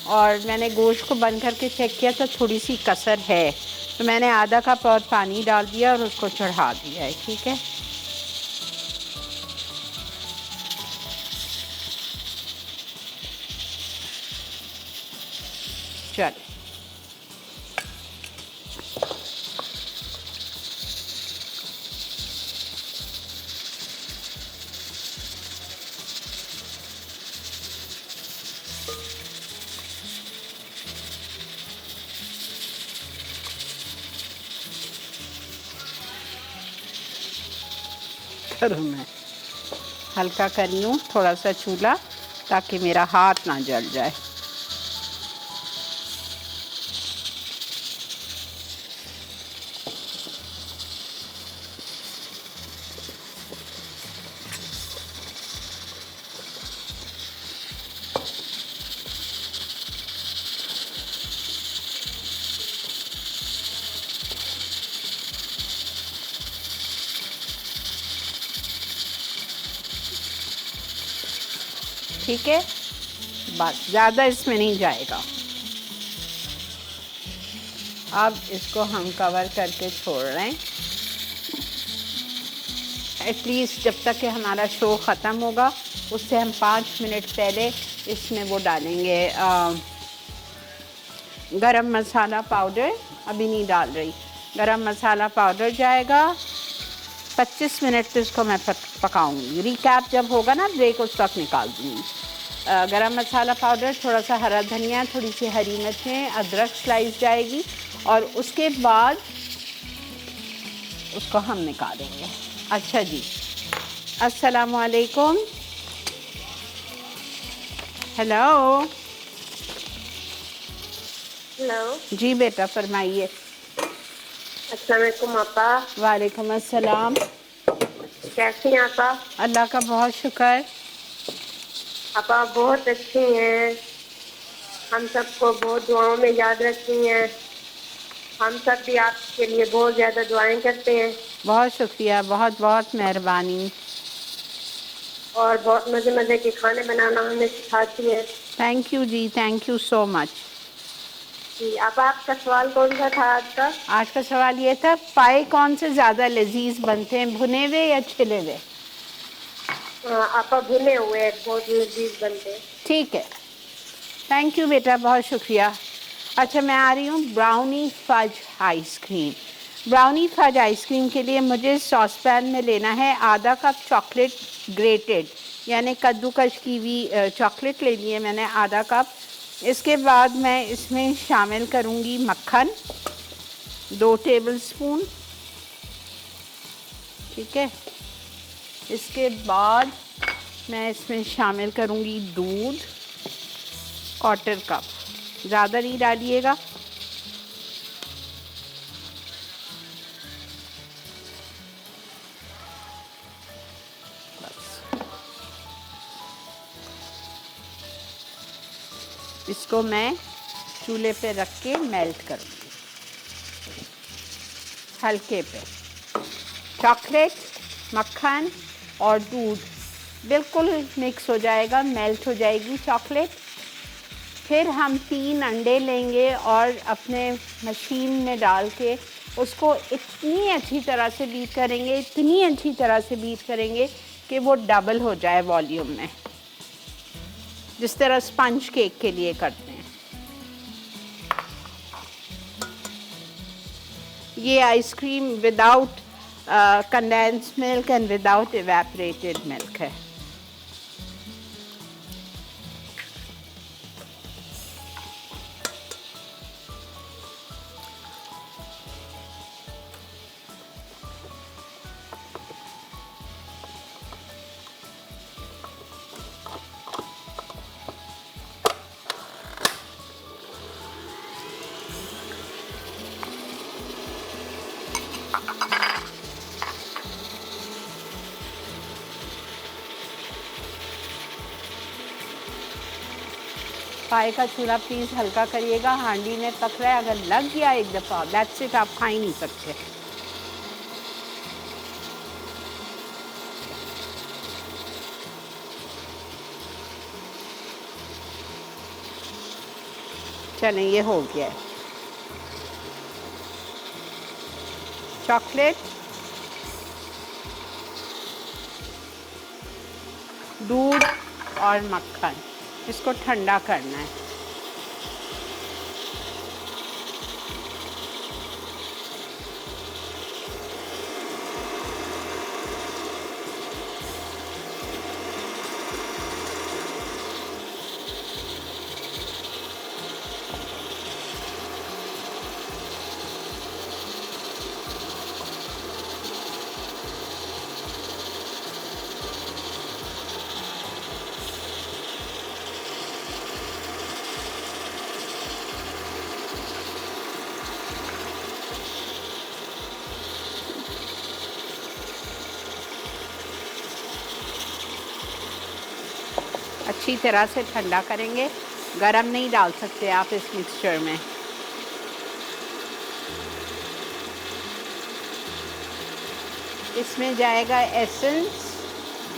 और मैंने गोश्त को बंद करके चेक किया तो थोड़ी सी कसर है, तो मैंने आधा कप और पानी डाल दिया और उसको चढ़ा दिया है। ठीक है, चल करूँ मैं हल्का करी हूँ थोड़ा सा चूल्हा, ताकि मेरा हाथ ना जल जाए। ठीक है, बस ज़्यादा इसमें नहीं जाएगा। अब इसको हम कवर करके छोड़ रहे हैं एटलीस्ट जब तक कि हमारा शो ख़त्म होगा। उससे हम 5 मिनट पहले इसमें वो डालेंगे गरम मसाला पाउडर। अभी नहीं डाल रही, गरम मसाला पाउडर जाएगा। 25 मिनट तो इसको मैं पकाऊंगी। रिकैप जब होगा ना ब्रेक, उस वक्त निकाल दूँगी। गरम मसाला पाउडर, थोड़ा सा हरा धनिया, थोड़ी सी हरी मिर्चें, अदरक स्लाइस जाएगी और उसके बाद उसको हम निकालेंगे। अच्छा जी, अस्सलाम वालेकुम। हेलो। हेलो जी बेटा फरमाइए। अस्सलाम वालेकुम आपा। वालेकुम अस्सलाम। कैसी हैं आपा? अल्लाह का बहुत शुक्र। आपा बहुत अच्छी हैं, हम सबको बहुत दुआओं में याद रखती हैं। हम सब भी आपके लिए बहुत ज़्यादा दुआएं करते हैं। बहुत शुक्रिया, बहुत बहुत मेहरबानी। और बहुत मज़े मज़े के खाने बनाना हमें सिखाती हैं। थैंक यू जी, थैंक यू सो मच। जी आपा, आपका सवाल कौन सा था आज का? आज का सवाल ये था, पाए कौन से ज़्यादा लजीज बनते हैं, भुने हुए या छिले हुए? आपा भुने हुए बहुत लजीज बनते हैं। ठीक है, थैंक यू बेटा, बहुत शुक्रिया। अच्छा, मैं आ रही हूँ brownie fudge ice cream. Brownie fudge ice cream के लिए मुझे सॉस पैन में लेना है आधा कप चॉकलेट ग्रेटेड, यानी कद्दूकश की हुई चॉकलेट ले ली है मैंने आधा कप। इसके बाद मैं इसमें शामिल करूँगी मक्खन 2 टेबलस्पून। ठीक है, इसके बाद मैं इसमें शामिल करूँगी दूध 1/4 कप, ज़्यादा नहीं डालिएगा। इसको मैं चूल्हे पे रख के मेल्ट करूँगी हल्के पे। चॉकलेट, मक्खन और दूध बिल्कुल मिक्स हो जाएगा, मेल्ट हो जाएगी चॉकलेट। फिर हम 3 अंडे लेंगे और अपने मशीन में डाल के उसको इतनी अच्छी तरह से बीट करेंगे, इतनी अच्छी तरह से बीट करेंगे कि वो डबल हो जाए वॉल्यूम में, जिस तरह स्पंज केक के लिए करते हैं। ये ice cream without condensed milk and without evaporated milk है। पाए का चूल्हा प्लीज़ हल्का करिएगा, हांडी में पक रहा है, अगर लग गया एक दफ़ा दैट्स इट, आप खा ही नहीं सकते। चलें, ये हो गया है। चॉकलेट, दूध और मक्खन, इसको ठंडा करना है। अच्छी तरह से ठंडा करेंगे, गरम नहीं डाल सकते आप इस मिक्सचर में। इसमें जाएगा एसेंस,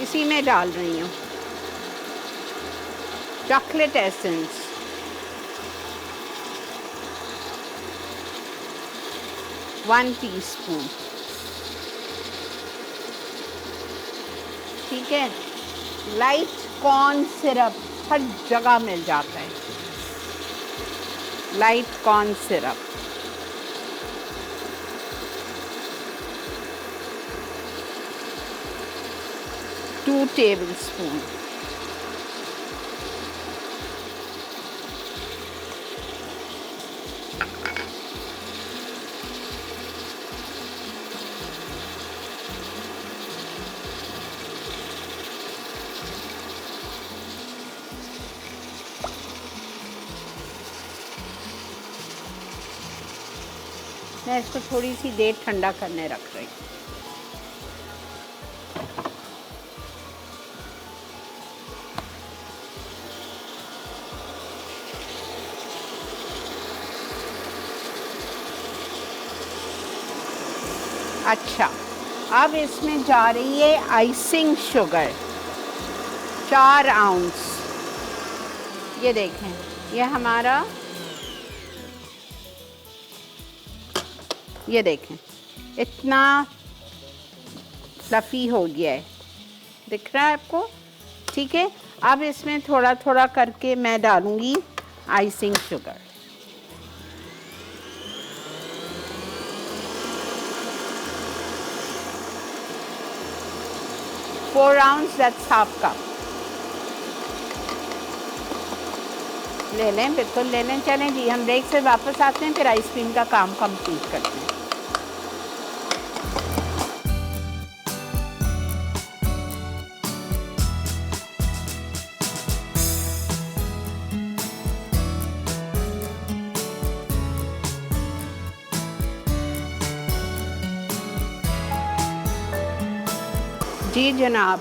इसी में डाल रही हूँ चॉकलेट एसेंस, वन टीस्पून, ठीक है। लाइट कॉर्न सिरप हर जगह मिल जाता है, light corn syrup, two tablespoon, मैं इसको थोड़ी सी देर ठंडा करने रख रही हूँ। अच्छा, अब इसमें जा रही है आइसिंग शुगर 4 आउंस। ये देखें, ये हमारा, ये देखें इतना फ्लफ़ी हो गया है, दिख रहा है आपको, ठीक है। अब इसमें थोड़ा थोड़ा करके मैं डालूंगी icing sugar. Four ounce, that's half cup. ले लें, बिल्कुल ले लें। चलें जी, हम ब्रेक से वापस आते हैं, फिर आइसक्रीम का काम कंप्लीट करते हैं। जी जनाब,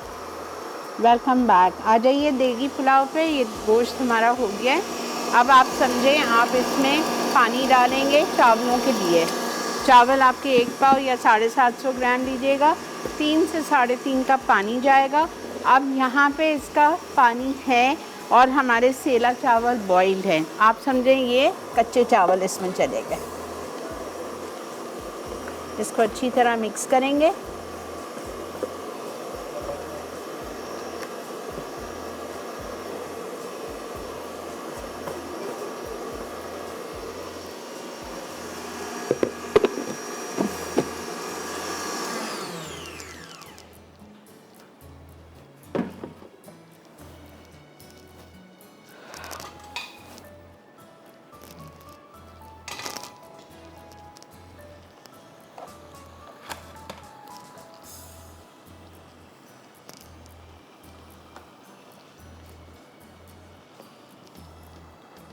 वेलकम बैक। आ जाइए देगी पुलाव पे। ये गोश्त हमारा हो गया है। अब आप समझें, आप इसमें पानी डालेंगे चावलों के लिए। चावल आपके 1 पाव या 750 ग्राम लीजिएगा, 3 से 3.5 कप पानी जाएगा। अब यहाँ पे इसका पानी है और हमारे सेला चावल बॉइल्ड हैं, आप समझें ये कच्चे चावल इसमें चले गए। इसको अच्छी तरह मिक्स करेंगे।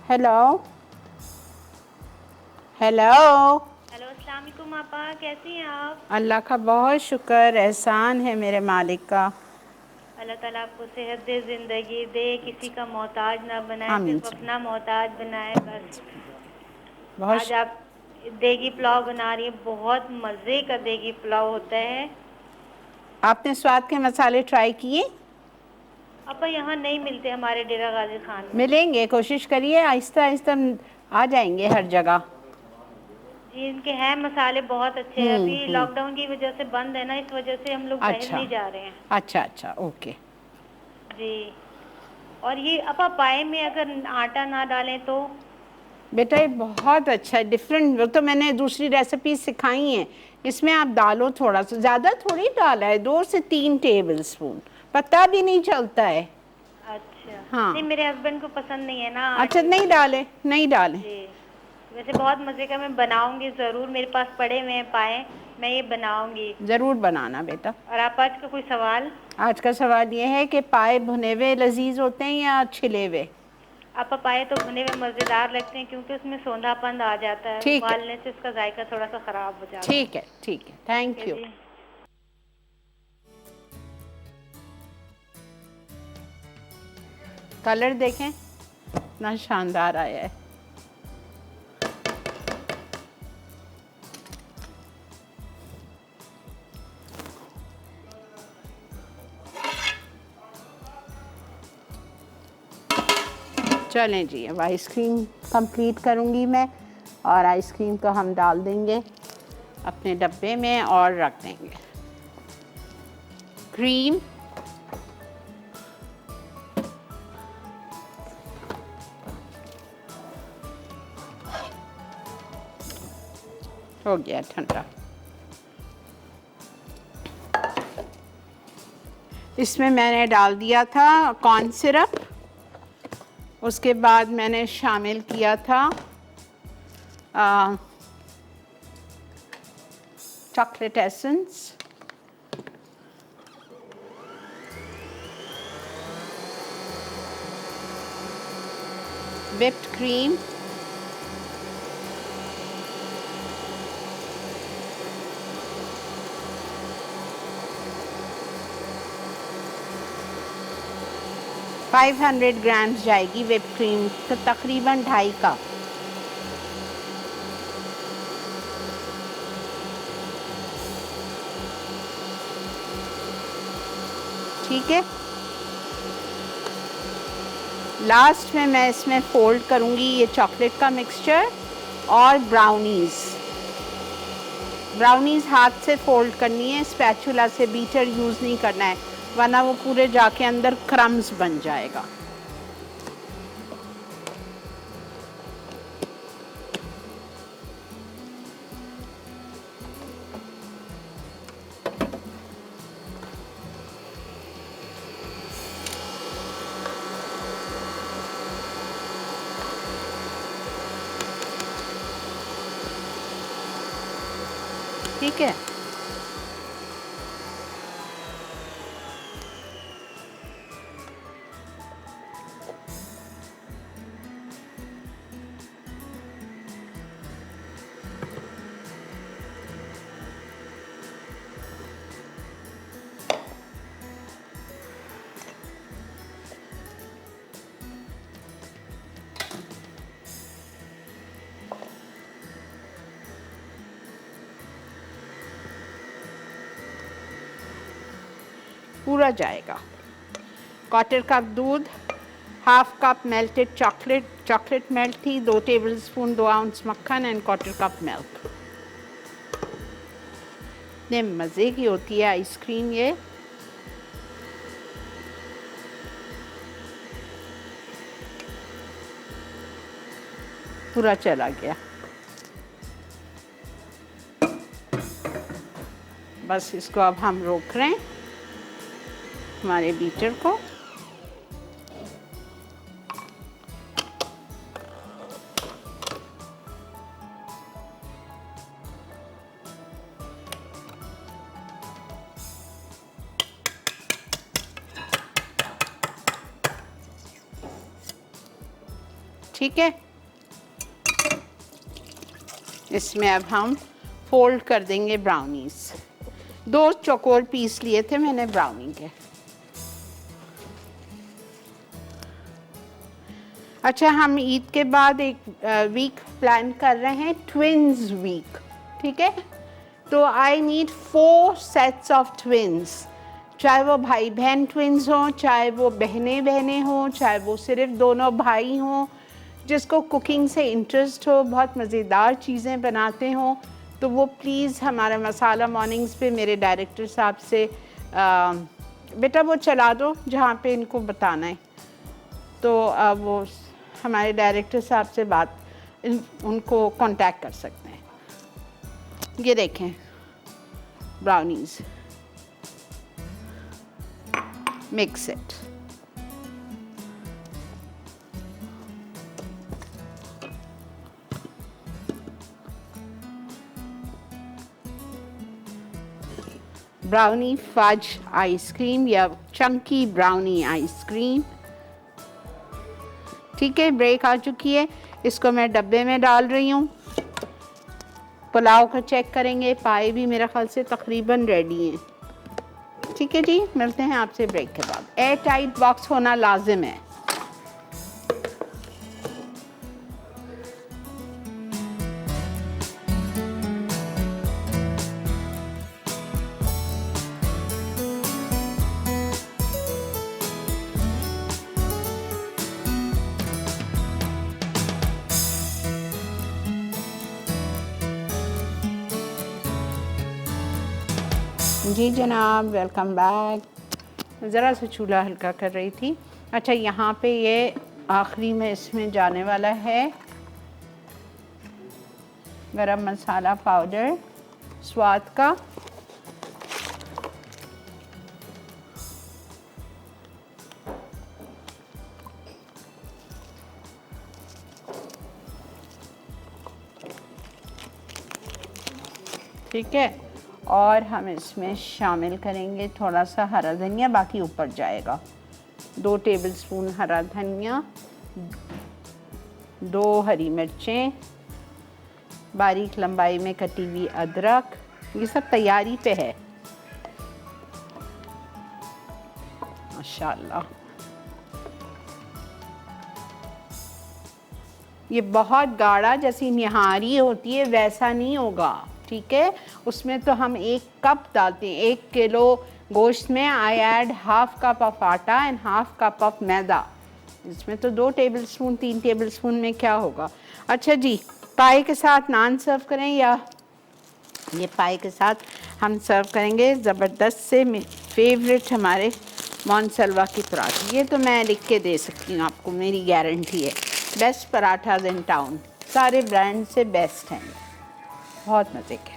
हेलो हेलो हेलो, अस्सलाम वालेकुम आपा, कैसी हैं आप? अल्लाह का बहुत शुक्र, एहसान है मेरे मालिक का। अल्लाह ताला आपको सेहत दे, ज़िंदगी दे, किसी का मोहताज ना बनाए, आमीन। सिर्फ अपना मोहताज बनाए बस। बहुत आज आप देगी पुलाव बना रही हैं, बहुत मज़े का देगी पुलाव होता है। आपने स्वाद के मसाले ट्राई किए? आपा यहाँ नहीं मिलते हमारे डेरा गाजी खान में। मिलेंगे, कोशिश करिए, आहिस्ता आहिस्ता आ जाएंगे हर जगह। जी, इनके हैं मसाले बहुत अच्छे हैं। अभी लॉकडाउन की वजह से बंद है ना, इस वजह से हम लोग बाहर अच्छा नहीं जा रहे हैं। अच्छा अच्छा, ओके। जी, और ये आपा पाए में अगर आटा ना डालें तो? बेटा ये बहुत अच्छा है, डिफरेंट। वो तो मैंने दूसरी रेसिपी सिखाई हैं, इसमें आप डालो थोड़ा सा, ज़्यादा थोड़ी डाला है, 2 से 3 टेबल स्पून, पता भी नहीं चलता है। अच्छा। हाँ। नहीं, मेरे हस्बैंड को पसंद नहीं है ना अच्छा, आटे नहीं वाला। डाले, नहीं डाले। जी, वैसे बहुत मज़े का, मैं बनाऊंगी ज़रूर, मेरे पास पड़े हुए हैं पाए, मैं ये बनाऊंगी। ज़रूर बनाना बेटा। और आप आज का कोई सवाल? आज का सवाल ये है कि पाए भुने हुए लजीज होते हैं या छिले हुए? आप पाए तो भुने में मज़ेदार लगते हैं, क्योंकि उसमें सौंधापन आ जाता है, ठीक है, उबालने से उसका जायका थोड़ा सा ख़राब हो जाता है। ठीक है, ठीक है, थैंक यू। जी। कलर देखें इतना शानदार आया है। चलें जी, अब आइसक्रीम कंप्लीट करूंगी मैं, और आइसक्रीम को हम डाल देंगे अपने डब्बे में और रख देंगे। क्रीम, हो गया ठंडा। इसमें मैंने डाल दिया था कॉर्न सिरप, उसके बाद मैंने शामिल किया था chocolate essence, whipped cream, five 500 grams जाएगी whipped क्रीम, तो तकरीबन 2.5 कप। ठीक है। लास्ट में मैं इसमें फोल्ड करूंगी ये चॉकलेट का मिक्सचर और ब्राउनीज़। ब्राउनीज़ हाथ से फोल्ड करनी है, स्पैचुला से बीटर यूज़ नहीं करना है, वरना वो पूरे जाके अंदर क्रम्स बन जाएगा। ठीक है। पूरा जाएगा। क्वार्टर कप दूध, half cup melted chocolate melt थी, 2 टेबलस्पून 2 आउंस मक्खन एंड 1/4 कप मिल्क। इतने मज़े की होती है आइसक्रीम ये। पूरा चला गया। बस इसको अब हम रोक रहे हैं हमारे बीटर को। ठीक है, इसमें अब हम फोल्ड कर देंगे ब्राउनीज। 2 चौकोर पीस लिए थे मैंने ब्राउनी के। अच्छा, हम ईद के बाद एक वीक प्लान कर रहे हैं, ट्विन्स वीक। ठीक है, तो I need 4 sets of twins, चाहे वो भाई बहन ट्विन्स हों, चाहे वो बहनें बहनें हों, चाहे वो सिर्फ दोनों भाई हों, जिसको कुकिंग से इंटरेस्ट हो, बहुत मज़ेदार चीज़ें बनाते हों, तो वो प्लीज़ हमारा मसाला मॉर्निंग्स पे मेरे डायरेक्टर साहब से बेटा वो चला दो जहाँ पे इनको बताना है। तो वो हमारे डायरेक्टर साहब से उनको कांटेक्ट कर सकते हैं। ये देखें brownies, mix it. Brownie fudge ice cream या चंकी ब्राउनी आइसक्रीम। ठीक है, ब्रेक आ चुकी है, इसको मैं डब्बे में डाल रही हूँ। पुलाव का चेक करेंगे, पाए भी मेरे ख्याल से तकरीबन रेडी हैं। ठीक है जी, मिलते हैं आपसे ब्रेक के बाद। एयर टाइट बॉक्स होना लाजिम है। जी जनाब, वेलकम बैक। ज़रा सा चूल्हा हल्का कर रही थी। अच्छा, यहाँ पे ये आखिरी में इसमें जाने वाला है गरम मसाला पाउडर स्वाद का। ठीक है, और हम इसमें शामिल करेंगे थोड़ा सा हरा धनिया, बाकी ऊपर जाएगा। 2 टेबलस्पून हरा धनिया, 2 हरी मिर्चें, बारीक लंबाई में कटी हुई अदरक। ये सब तैयारी पे है माशाल्लाह। ये बहुत गाढ़ा जैसी निहारी होती है वैसा नहीं होगा। ठीक है, उसमें तो हम 1 कप डालते हैं। 1 किलो गोश्त में I add half cup of आटा एंड हाफ कप ऑफ मैदा। इसमें तो 2 टेबलस्पून 3 टेबलस्पून में क्या होगा। अच्छा जी, पाए के साथ नान सर्व करें या ये पाए के साथ हम सर्व करेंगे ज़बरदस्त से फेवरेट हमारे मोनसलवा की पराठे। ये तो मैं लिख के दे सकती हूँ आपको, मेरी गारंटी है। बेस्ट पराठाज इन टाउन, सारे ब्रांड से बेस्ट हैं, बहुत मज़े के।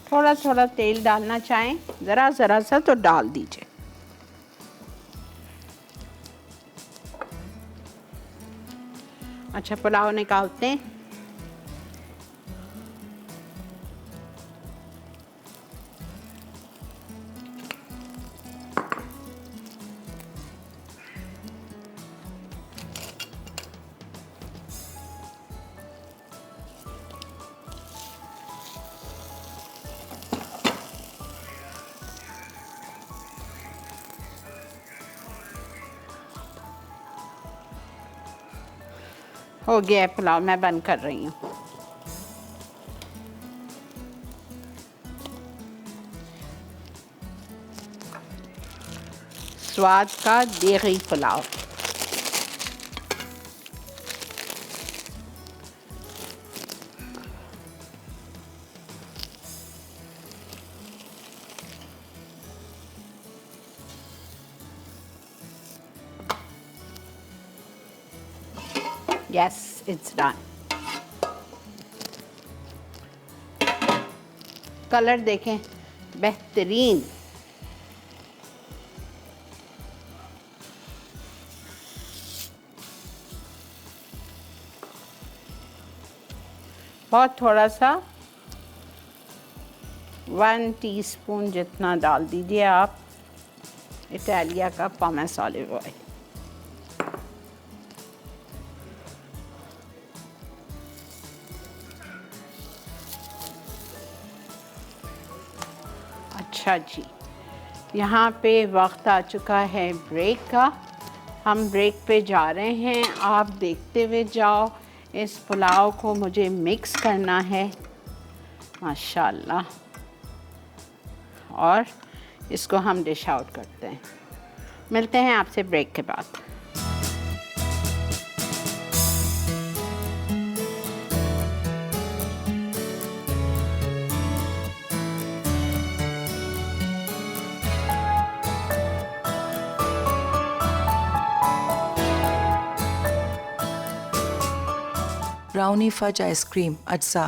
थोड़ा थोड़ा तेल डालना चाहें, ज़रा ज़रा सा तो डाल दीजिए। अच्छा, पुलाव निकालते हैं। हो गया है पुलाव, मैं बंद कर रही हूँ। स्वाद का देगी pulao. Yes, it's done. Colour देखें, बेहतरीन। बहुत थोड़ा सा 1 टीस्पून जितना डाल दीजिए आप इटालिया का पॉमेस ऑलिव ऑयल। अच्छा जी, यहाँ पे वक्त आ चुका है ब्रेक का। हम ब्रेक पे जा रहे हैं, आप देखते हुए जाओ। इस पुलाव को मुझे मिक्स करना है माशाल्लाह, और इसको हम डिश आउट करते हैं। मिलते हैं आपसे ब्रेक के बाद। ब्राउनी फज आइसक्रीम अज्जा,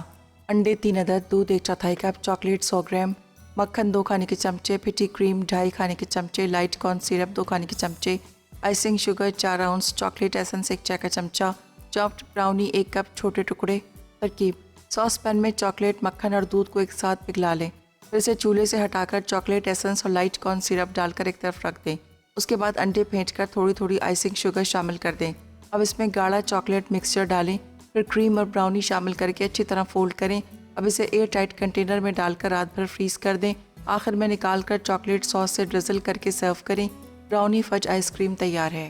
अंडे 3 अदद, दूध 1/4 कप, चॉकलेट 100 ग्राम, मक्खन 2 खाने के चमचे, फिटी क्रीम 2.5 खाने के चमचे, लाइट कॉर्न सिरप 2 खाने के चमचे, icing sugar 4 ounce, chocolate essence 1 चाय का चमचा, चॉप्ड ब्राउनी 1 कप छोटे टुकड़े। तरकीब: सॉस पैन में चॉकलेट, मक्खन और दूध को एक साथ पिघला लें। फिर इसे चूल्हे से हटाकर चॉकलेट एसेंस और लाइट कॉर्न सिरप डालकर एक तरफ रख दें। उसके बाद अंडे फेंटकर थोड़ी थोड़ी आइसिंग शुगर शामिल कर दें। अब इसमें गाढ़ा चॉकलेट मिक्सचर डालें, फिर क्रीम और ब्राउनी शामिल करके अच्छी तरह फोल्ड करें। अब इसे एयर टाइट कंटेनर में डालकर रात भर फ्रीज कर दें। आखिर में निकाल कर चॉकलेट सॉस से ड्रिजल करके सर्व करें। ब्राउनी फज आइसक्रीम तैयार है।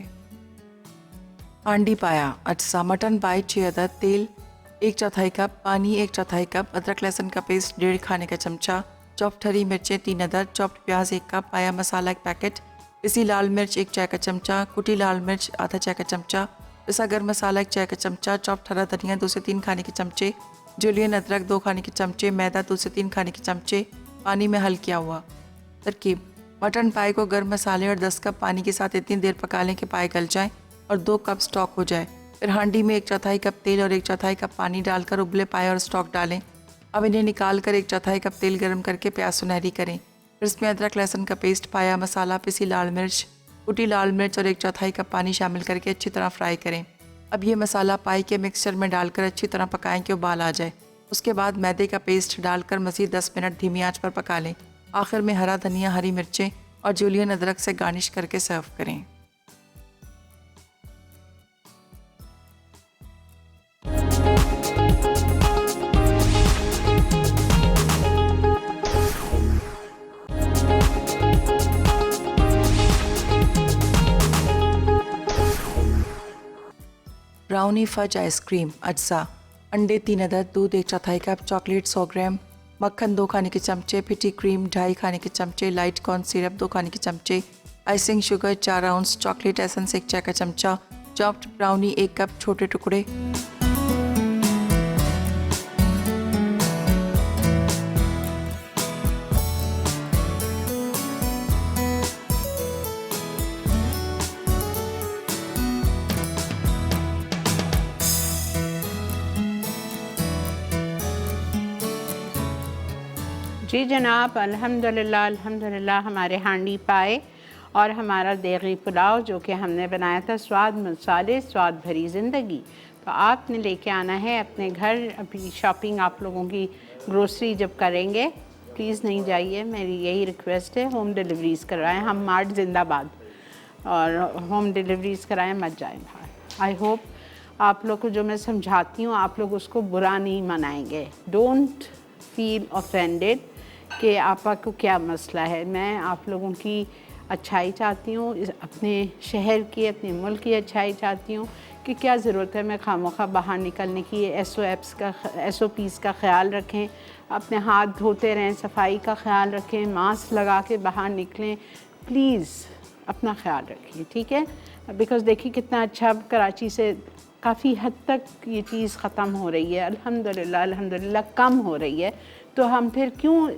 हांडी पाया अज्जा, मटन पाए 6 अदद, तेल 1/4 कप, पानी 1/4 कप, अदरक लहसुन का पेस्ट 1.5 खाने का चमचा, चॉप्ड हरी मिर्चें 3 अदद, चॉप्ड प्याज 1 कप, पाया मसाला 1 पैकेट, पिसी लाल मिर्च 1 चाय का चमचा, कुटी लाल मिर्च आधा चाय का चमचा, पिसा गर्म मसाला 1 चाय का चमचा, चॉप्ड हरा धनिया 2 से 3 खाने के चमचे, जुलियन अदरक 2 खाने के चमचे, मैदा 2 से 3 खाने के चमचे, पानी में हल किया हुआ। तरकीब: मटन पाए को गर्म मसाले और 10 कप पानी के साथ इतनी देर पका लें कि पाए गल जाएं और 2 कप स्टॉक हो जाए। फिर हांडी में 1/4 कप तेल और 1/4 कप पानी डालकर उबले पाए और स्टॉक डालें। अब इन्हें निकाल कर 1/4 कप तेल गर्म करके प्याज सुनहरी करें। फिर इसमें अदरक लहसुन का पेस्ट, पाया मसाला, पिसी लाल मिर्च, कुटी लाल मिर्च और 1/4 कप पानी शामिल करके अच्छी तरह फ्राई करें। अब ये मसाला पाई के मिक्सचर में डालकर अच्छी तरह पकाएं कि उबाल आ जाए। उसके बाद मैदे का पेस्ट डालकर मज़ीद 10 मिनट धीमी आंच पर पका लें। आखिर में हरा धनिया, हरी मिर्चें और जुलियन अदरक से गार्निश करके सर्व करें। ब्राउनी फज आइसक्रीम अज्जा, अंडे 3 अदद, दूध 1/4 कप, चॉकलेट 100 ग्राम, मक्खन 2 खाने के चमचे, फिटी क्रीम 2.5 खाने के चमचे, लाइट कॉर्न सिरप 2 खाने के चमचे, icing sugar 4 ounce, chocolate essence 1 चाय का चमचा, चॉप्ड ब्राउनी 1 कप छोटे टुकड़े। जी जनाब, अल्हम्दुलिल्लाह अल्हम्दुलिल्लाह हमारे हांडी पाए और हमारा देगी पुलाव जो कि हमने बनाया था, स्वाद मसाले स्वाद भरी ज़िंदगी। तो आपने लेके आना है अपने घर। अभी शॉपिंग आप लोगों की ग्रोसरी जब करेंगे प्लीज़ नहीं जाइए, मेरी यही रिक्वेस्ट है। होम डिलीवरीज़ करवाएं, हम मार्ट जिंदाबाद, और होम डिलीवरीज़ कराएं, मत जाएं बाहर। आई होप आप लोग को जो मैं समझाती हूँ आप लोग उसको बुरा नहीं मनाएंगे। डोंट फील ऑफेंडेड कि आपा को क्या मसला है। मैं आप लोगों की अच्छाई चाहती हूँ, अपने शहर की, अपने मुल्क की अच्छाई चाहती हूँ कि क्या ज़रूरत है मैं खामोखा बाहर निकलने की। SOPs का ख्याल रखें, अपने हाथ धोते रहें, सफाई का ख्याल रखें, मास्क लगा के बाहर निकलें, प्लीज़ अपना ख्याल रखिए, ठीक है। बिकॉज़ देखिए कितना अच्छा कराची से काफ़ी हद तक ये चीज़ ख़त्म हो रही है, अल्हम्दुलिल्लाह कम हो रही है। तो हम फिर क्यों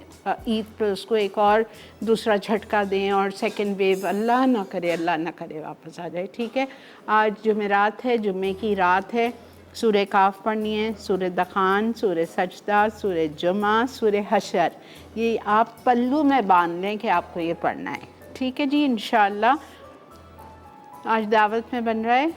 ईद पर उसको एक और दूसरा झटका दें और सेकंड वेव अल्लाह ना करे वापस आ जाए, ठीक है। आज जुमेरात है, जुम्मे की रात है, सूरह काफ पढ़नी है, सूरह दखान, सूरह सजदा, सूरह जुमा, सूरह हशर, ये आप पल्लू में बांध लें कि आपको ये पढ़ना है, ठीक है जी। इंशाअल्लाह आज दावत में बन रहा है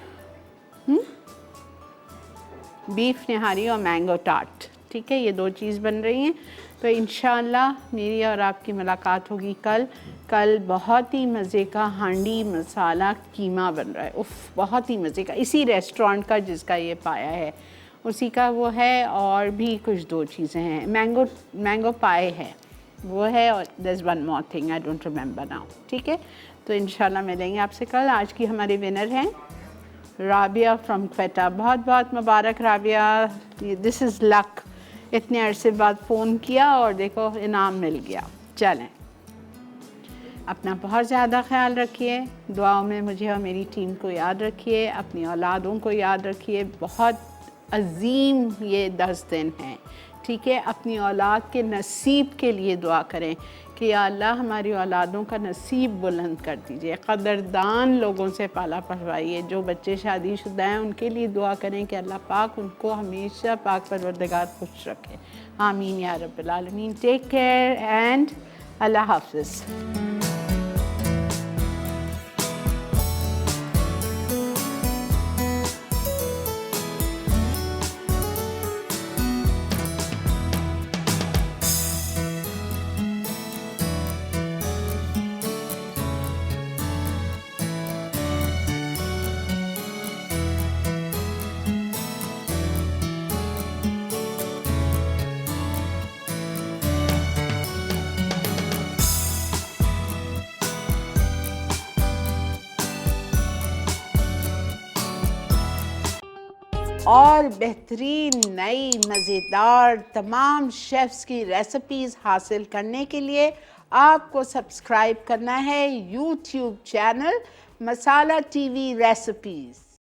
बीफ निहारी और मैंगो टार्ट, ठीक है, ये 2 चीज़ बन रही हैं। तो इंशाअल्लाह मेरी और आपकी मुलाकात होगी कल बहुत ही मज़े का हांडी मसाला कीमा बन रहा है, उफ़ बहुत ही मज़े का, इसी रेस्टोरेंट का जिसका ये पाया है उसी का वो है। और भी कुछ 2 चीज़ें हैं, मैंगो पाए है वो है, और there's one more thing I don't remember now, ठीक है। तो इंशाअल्लाह मिलेंगे आपसे कल। आज की हमारी विनर हैं राबिया फ्रॉम क्वेटा। बहुत बहुत मुबारक राबिया, दिस इज़ लक, इतने अरसे बाद फ़ोन किया और देखो इनाम मिल गया। चलें, अपना बहुत ज़्यादा ख्याल रखिए, दुआओं में मुझे और मेरी टीम को याद रखिए, अपनी औलादों को याद रखिए। बहुत अजीम ये 10 दिन हैं, ठीक है। अपनी औलाद के नसीब के लिए दुआ करें कि या अल्लाह हमारी औलादों का नसीब बुलंद कर दीजिए, क़दरदान लोगों से पाला पढ़वाइए। जो बच्चे शादीशुदा हैं उनके लिए दुआ करें कि अल्लाह पाक उनको हमेशा पाक परवरदिगार खुश रखे, आमीन या रब्बिल आलमीन। टेक केयर एंड अल्लाह हाफ़िज़। और बेहतरीन नई मज़ेदार तमाम शेफ़्स की रेसिपीज़ हासिल करने के लिए आपको सब्सक्राइब करना है यूट्यूब चैनल मसाला TV रेसिपीज़।